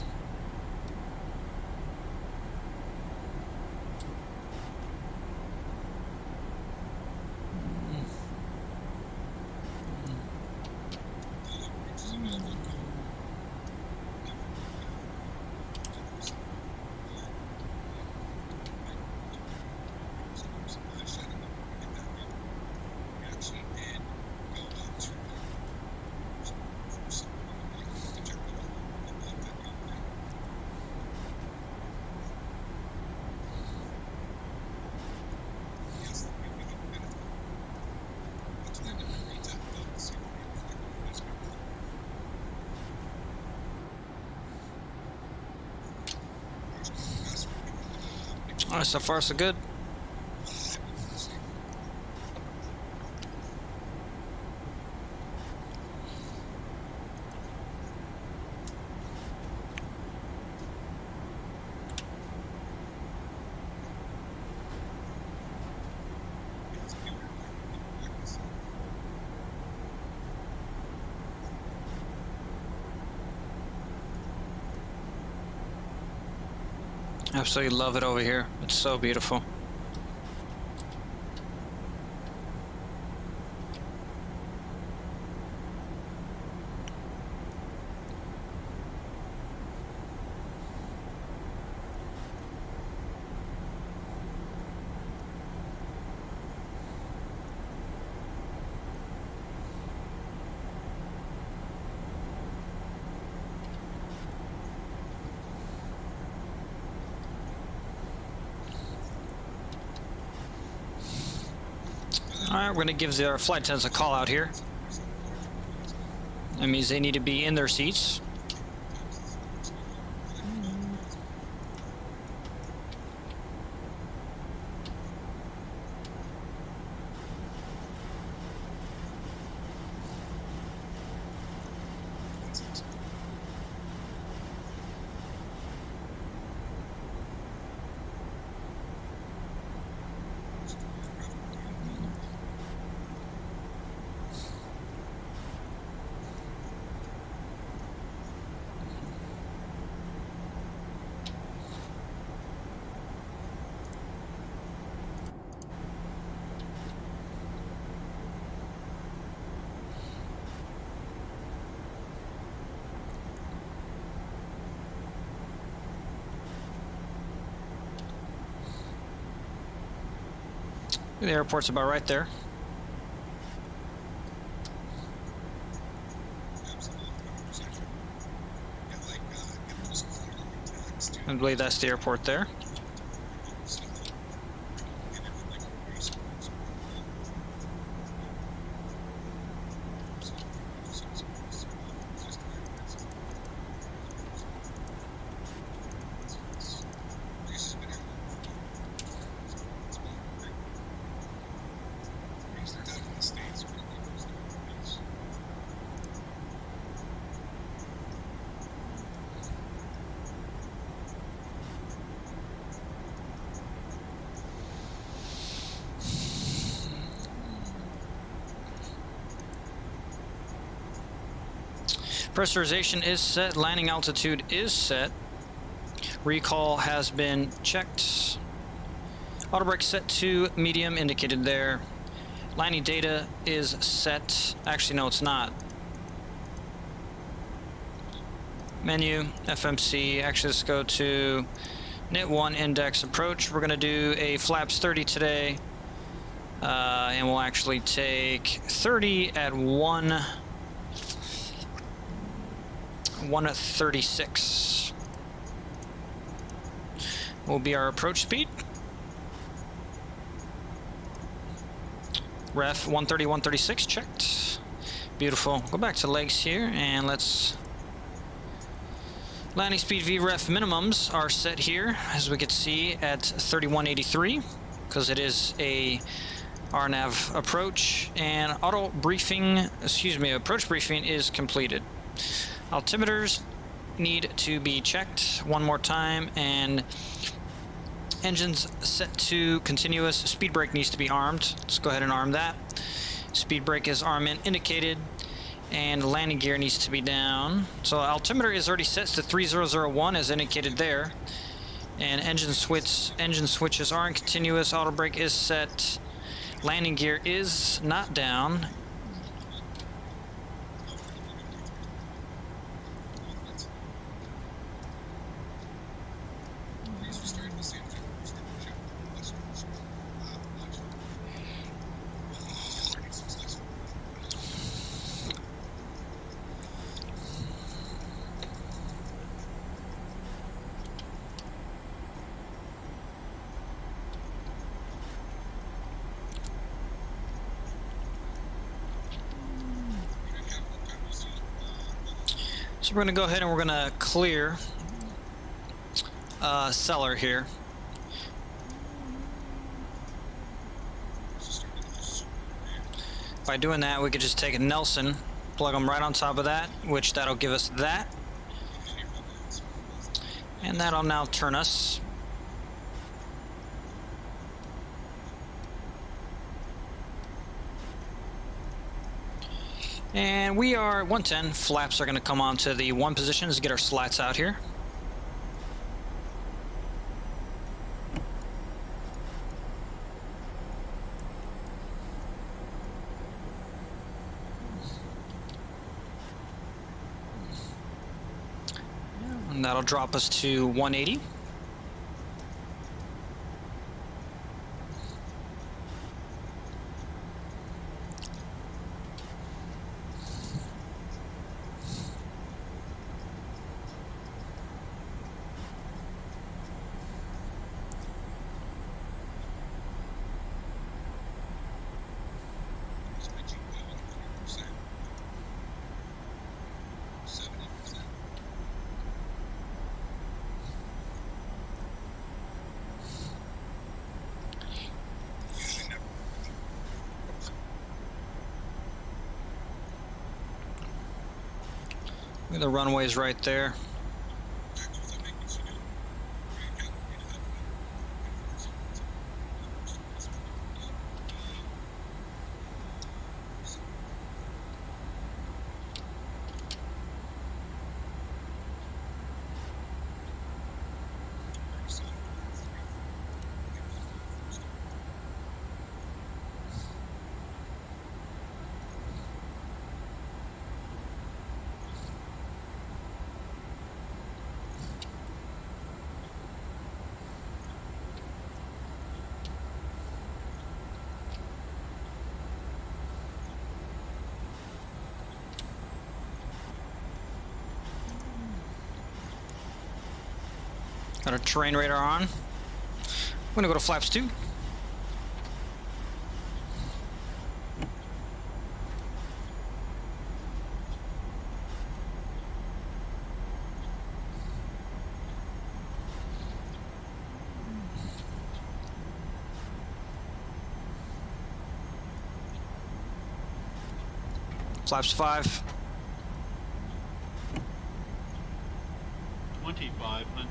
All right, so far so good. Absolutely love it over here. It's so beautiful. Alright, we're going to give our flight attendants a call out here. That means they need to be in their seats. The airport's about right there. I believe that's the airport there. Pressurization is set, landing altitude is set, recall has been checked, auto brake set to medium indicated there, landing data is set, actually no it's not, menu, FMC, actually let's go to NIT 1 index approach, we're going to do a flaps 30 today, and we'll actually take 30 at 136 will be our approach speed. Ref 130, 136 checked. Beautiful. Go back to legs here and let's landing speed VREF minimums are set here as we can see at 3183 because it is a RNAV approach and auto briefing, approach briefing is completed. Altimeters need to be checked one more time and engines set to continuous. Speed brake needs to be armed. Let's go ahead and arm that. Speed brake is armament indicated and landing gear needs to be down. So altimeter is already set to 3001 as indicated there. And engine switches are in continuous. Auto brake is set. Landing gear is not down. So we're going to go ahead and we're going to clear cellar here. By doing that, we could just take a Nelson, plug them right on top of that, which that'll give us that. And that'll now turn us. And we are 110. Flaps are going to come on to the 1 position to get our slats out here. That'll drop us to 180. The runway's right there. Got our terrain radar on. I'm gonna go to flaps 2. Flaps 5. 2500.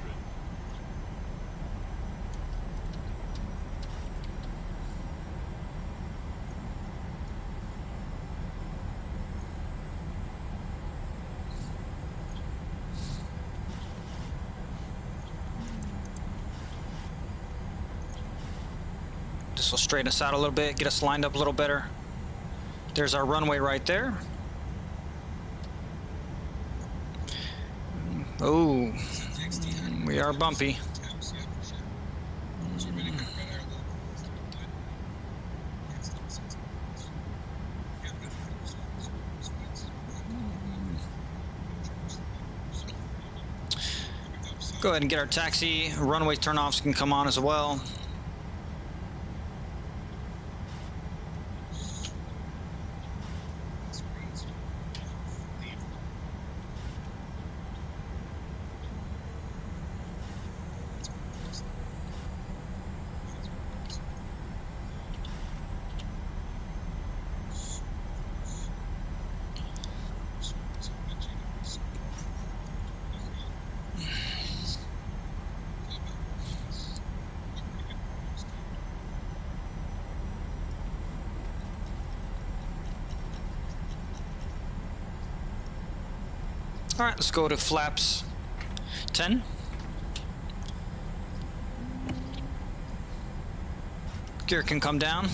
This will straighten us out a little bit, get us lined up a little better. There's our runway right there. Oh, we are bumpy. Go ahead and get our taxi. Runway turnoffs can come on as well. All right, let's go to flaps 10. Gear can come down.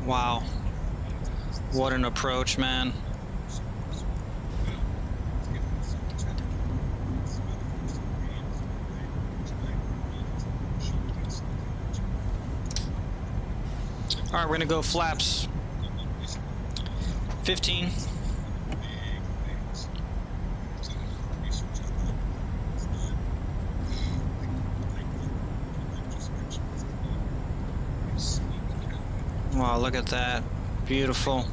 Wow, what an approach, man. All right, we're gonna go flaps 15. Wow, look at that. Beautiful.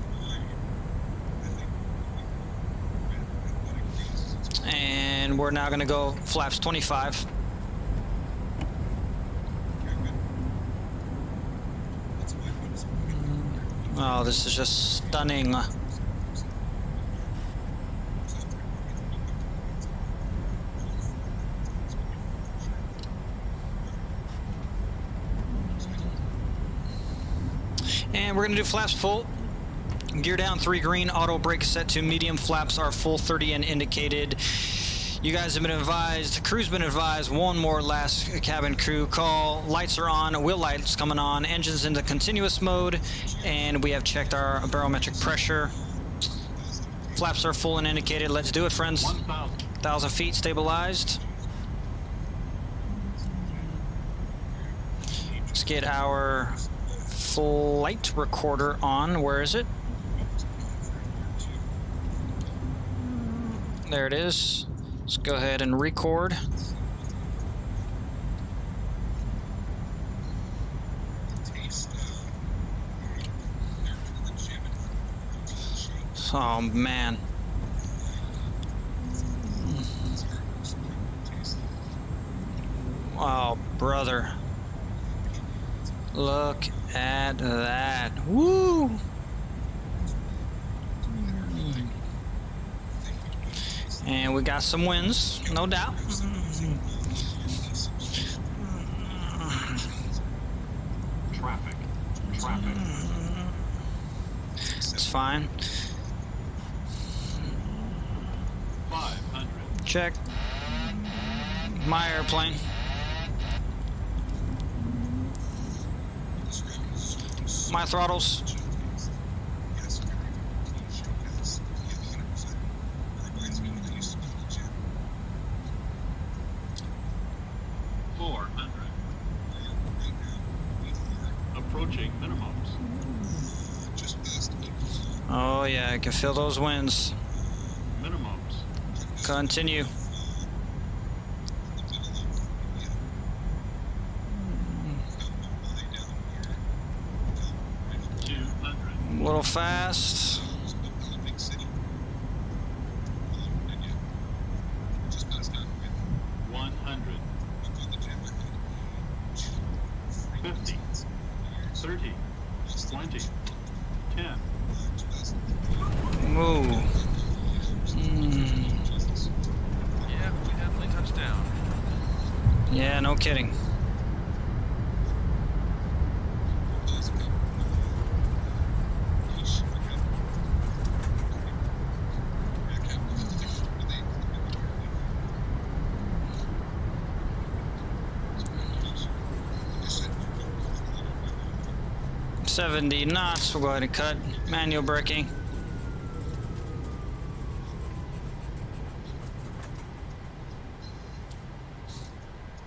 And we're now going to go flaps 25. Oh, this is just stunning. And we're going to do flaps full. Gear down, 3 green, auto brake set to medium, flaps are full 30 and indicated. You guys have been advised, crew's been advised, one more last cabin crew call. Lights are on, wheel lights coming on, engines into continuous mode, and we have checked our barometric pressure. Flaps are full and indicated. Let's do it, friends. 1,000 feet stabilized. Let's get our flight recorder on. Where is it? There it is. Let's go ahead and record. Oh man. Oh brother. Look at that. Woo! And we got some wins, no doubt. Traffic. It's fine. 500. Check. My airplane. My throttles. Approaching minimums. Oh yeah, I can feel those winds. Minimums. Continue. A little fast. 100. 50. 30. 20. 10. Move. Yeah, we definitely touched down. Yeah, no kidding. $70 knots. We'll go ahead and cut. Manual braking.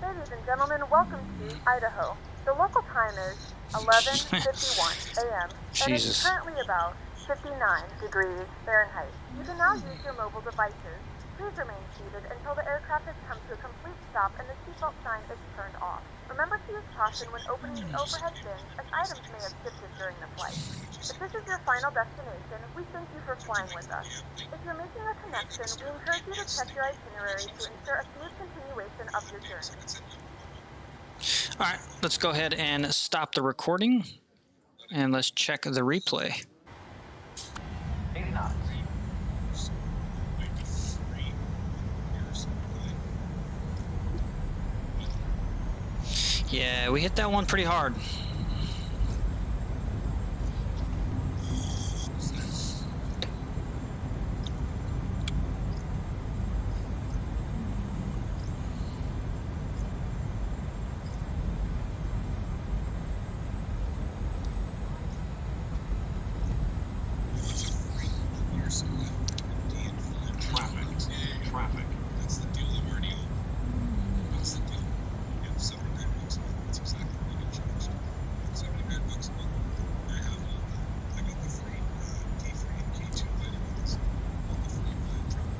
Ladies and gentlemen, welcome to Idaho. The local time is 11:51 a.m. and it's Jesus. currently about 59 degrees Fahrenheit. You can now use your mobile devices. Please remain seated until the aircraft has come to a complete stop and the seatbelt sign is turned off. Remember to use caution when opening the overhead bins, as items may have shifted during the flight. If this is your final destination, we thank you for flying with us. If you're making a connection, we encourage you to check your itinerary to ensure a smooth continuation of your journey. All right, let's go ahead and stop the recording and let's check the replay. 80 knots. Yeah, we hit that one pretty hard. Traffic. That's the deal of our deal. That's the deal. Yeah, $79 a month. That's exactly what we get charged. $79 a month. I got the free D3 and K2 vitamins. All the free travel.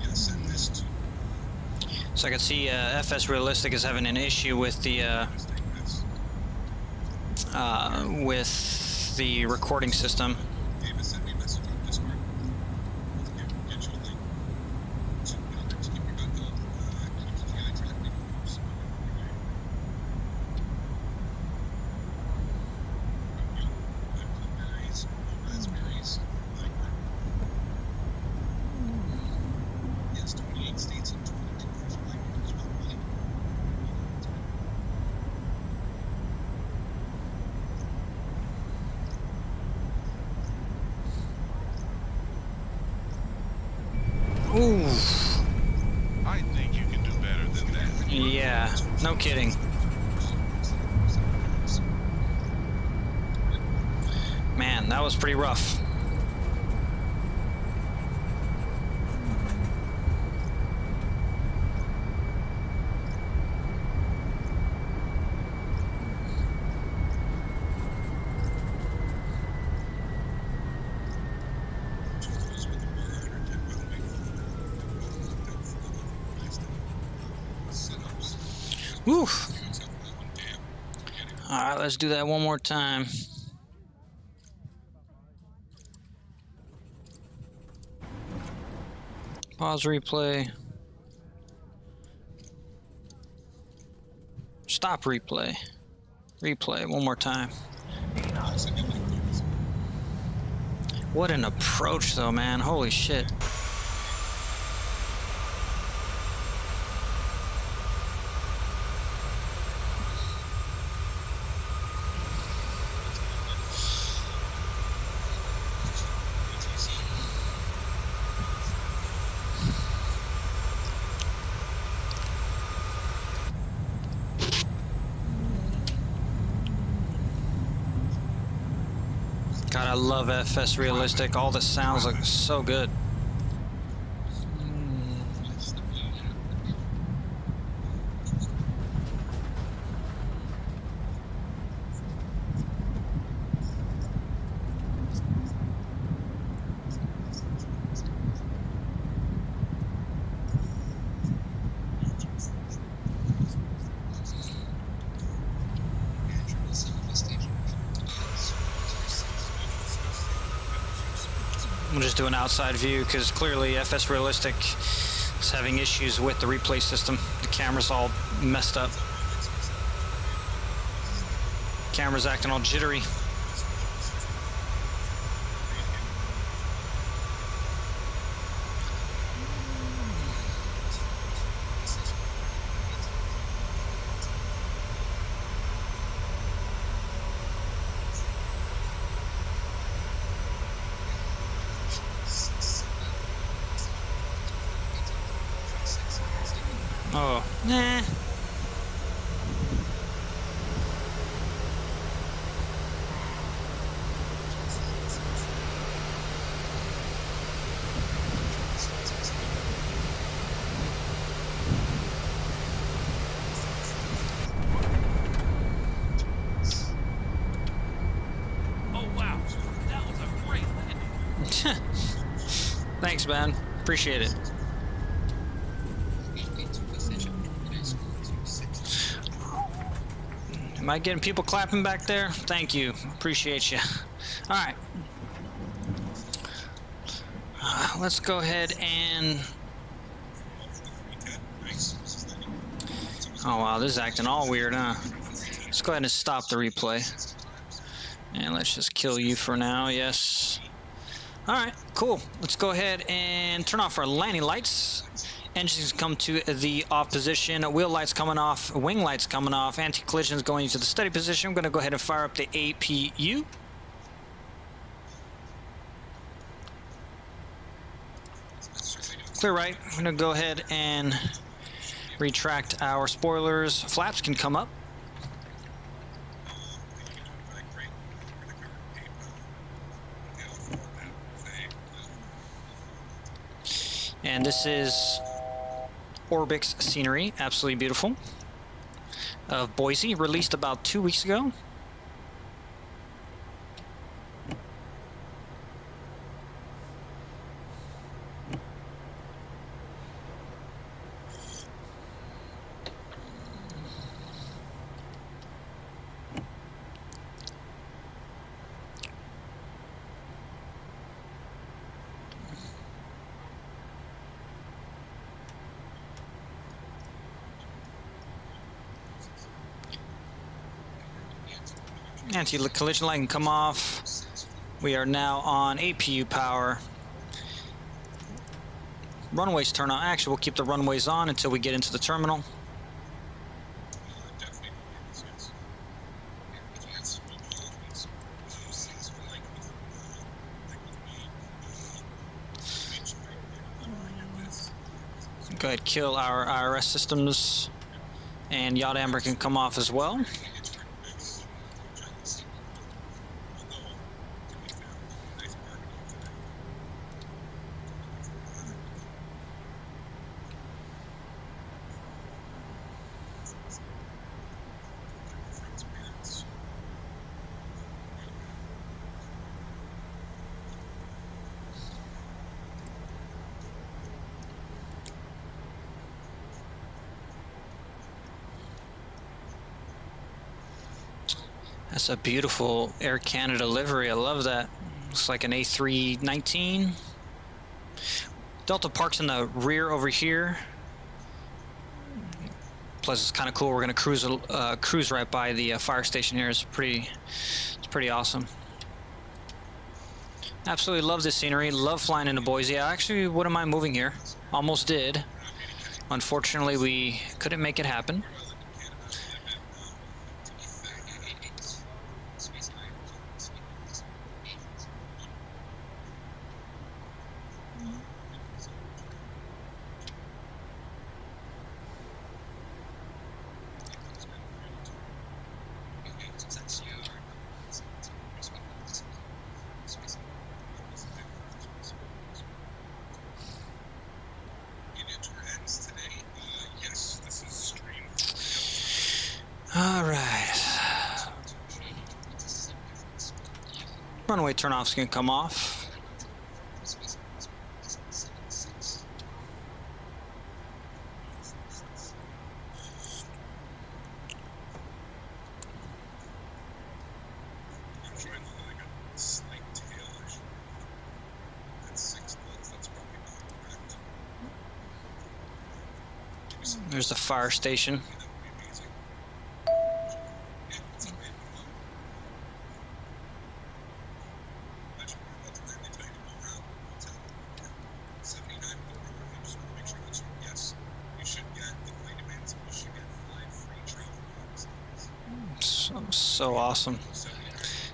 Yeah, send this to. So I can see FS Realistic is having an issue with the recording system. David sent me a message on Discord. Get you a link to keep your gun up. PMDG tracking course. Blueberries, raspberries, yes, 28 states and 22 official languages. Ooh. I think you can do better than that. Yeah, no kidding. Man, that was pretty rough. Woo! Alright, let's do that one more time. Pause replay. Stop replay. Replay one more time. What an approach though, man. Holy shit. God, I love FS Realistic. All the sounds look so good. We'll just do an outside view because clearly FS Realistic is having issues with the replay system. The camera's all messed up. Camera's acting all jittery. Oh, nah. Oh wow, that was a great landing. Thanks, man. Appreciate it. Am I getting people clapping back there? Thank you. Appreciate you. All right. Let's go ahead and... Oh, wow. This is acting all weird, huh? Let's go ahead and stop the replay. And let's just kill you for now. Yes. All right. Cool. Let's go ahead and turn off our landing lights. Engines come to the off position, wheel lights coming off, wing lights coming off, anti-collisions going into the steady position. I'm going to go ahead and fire up the APU. Clear right. I'm going to go ahead and retract our spoilers. Flaps can come up. And this is Orbx scenery, absolutely beautiful, of Boise, released about 2 weeks ago. Anti-collision light can come off. We are now on APU power. Runways turn on. Actually, we'll keep the runways on until we get into the terminal. Go ahead, kill our IRS systems, and Yacht Amber can come off as well. That's a beautiful Air Canada livery. I love that. Looks like an A319. Delta Park's in the rear over here. Plus, it's kind of cool. We're gonna cruise right by the fire station here. It's pretty awesome. Absolutely love this scenery. Love flying into Boise. I actually wouldn't mind moving here. Almost did. Unfortunately, we couldn't make it happen. Runway turnoffs can come off. There's the fire station. So awesome.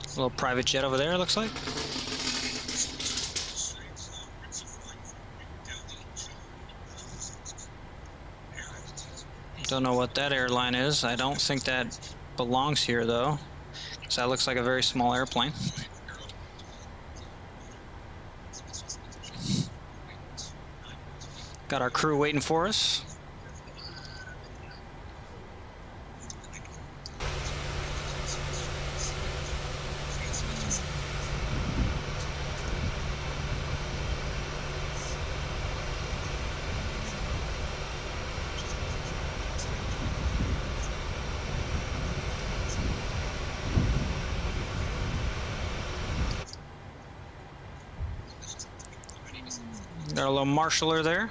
A little private jet over there, looks like. Don't know what that airline is. I don't think that belongs here, though. So that looks like a very small airplane. Got our crew waiting for us. Got a little marshaller there.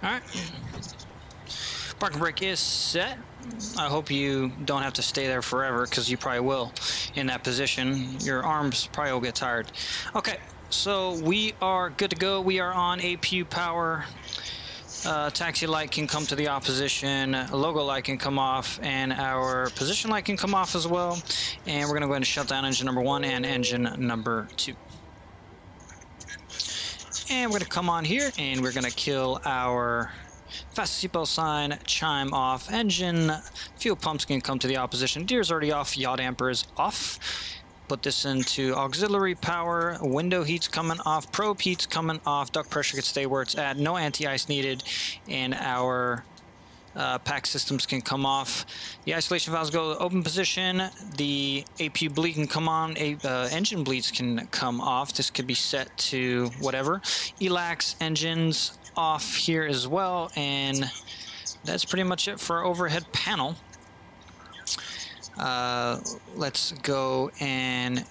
Alright. Parking brake is set. I hope you don't have to stay there forever, because you probably will in that position. Your arms probably will get tired. Okay, so we are good to go. We are on APU power. Taxi light can come to the opposition. Logo light can come off, and our position light can come off as well. And we're going to go ahead and shut down engine number 1 and engine number 2. And we're going to come on here, and we're going to kill our fast seatbelt sign, chime off, engine, fuel pumps can come to the opposition. Deer's already off, yacht amper is off. Put this into auxiliary power, window heat's coming off, probe heat's coming off, duct pressure can stay where it's at, no anti-ice needed, and our pack systems can come off. The isolation valves go to open position. The APU bleed can come on. Engine bleeds can come off. This could be set to whatever. ELAX engines off here as well, and that's pretty much it for our overhead panel. Let's go and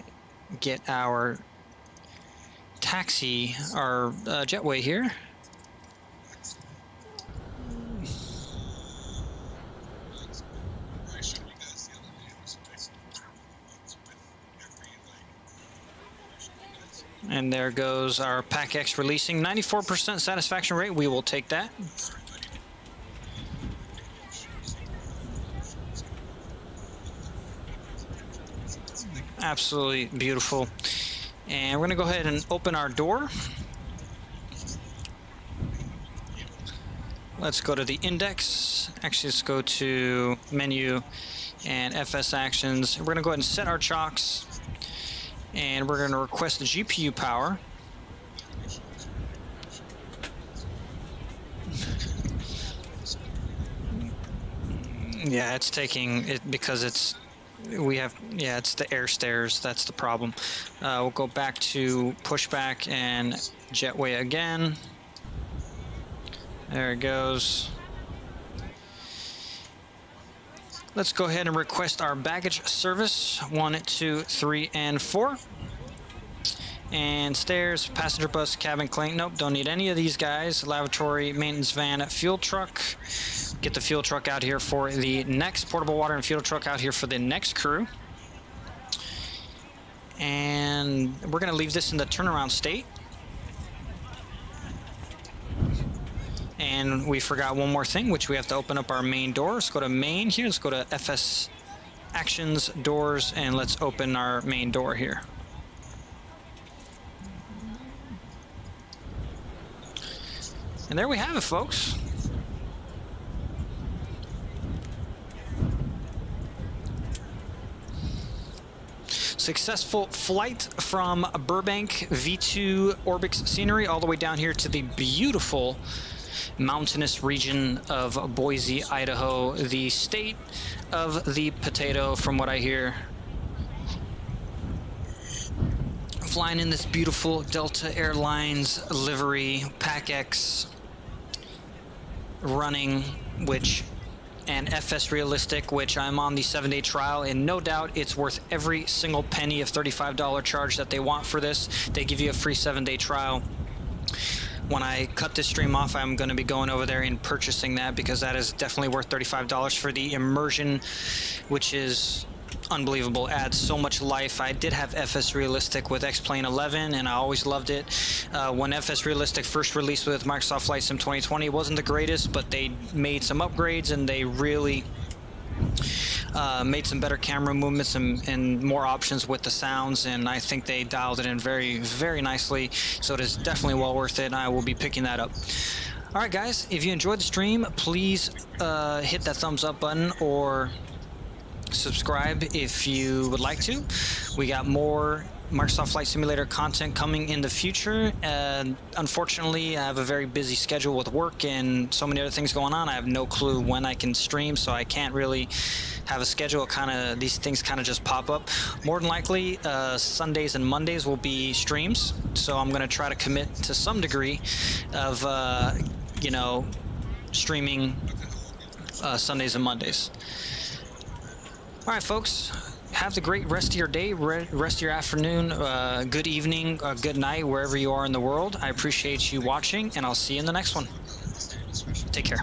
get our taxi, our jetway here. And there goes our Pack X releasing. 94% satisfaction rate. We will take that. Absolutely beautiful. And we're going to go ahead and open our door. Let's go to the index. Actually, let's go to menu and FS actions. We're going to go ahead and set our chocks. And we're going to request the GPU power. Yeah, it's taking it because it's it's the air stairs. That's the problem. We'll go back to pushback and jetway again. There it goes. Let's go ahead and request our baggage service 1, 2, 3, and 4. And stairs, passenger bus, cabin clink. Nope, don't need any of these guys. Lavatory, maintenance van, fuel truck. Get the fuel truck out here for the next portable water and fuel truck out here for the next crew. And we're going to leave this in the turnaround state. And we forgot one more thing, which we have to open up our main door. Let's go to main here. Let's go to FS actions, doors, and let's open our main door here. And there we have it, folks. Successful flight from Burbank V2 Orbx scenery all the way down here to the beautiful mountainous region of Boise, Idaho, the state of the potato, from what I hear. Flying in this beautiful Delta Airlines livery, Pack X, running, and FS Realistic, which I'm on the 7-day trial, and no doubt it's worth every single penny of $35 charge that they want for this. They give you a free 7-day trial. When I cut this stream off, I'm going to be going over there and purchasing that, because that is definitely worth $35 for the immersion, which is unbelievable. Adds so much life. I did have FS Realistic with X-Plane 11, and I always loved it. When FS Realistic first released with Microsoft Flight Sim 2020, it wasn't the greatest, but they made some upgrades, and they really made some better camera movements and more options with the sounds, and I think they dialed it in very, very nicely, so it is definitely well worth it, and I will be picking that up. Alright guys, if you enjoyed the stream, please hit that thumbs up button or subscribe if you would like to. We got more Microsoft Flight Simulator content coming in the future. Unfortunately, I have a very busy schedule with work and so many other things going on. I have no clue when I can stream, so I can't really have a schedule. These things kind of just pop up. More than likely, Sundays and Mondays will be streams, so I'm going to try to commit to some degree of, streaming Sundays and Mondays. All right, folks. Have the great rest of your day, rest of your afternoon, good evening, good night, wherever you are in the world. I appreciate you watching, and I'll see you in the next one. Take care.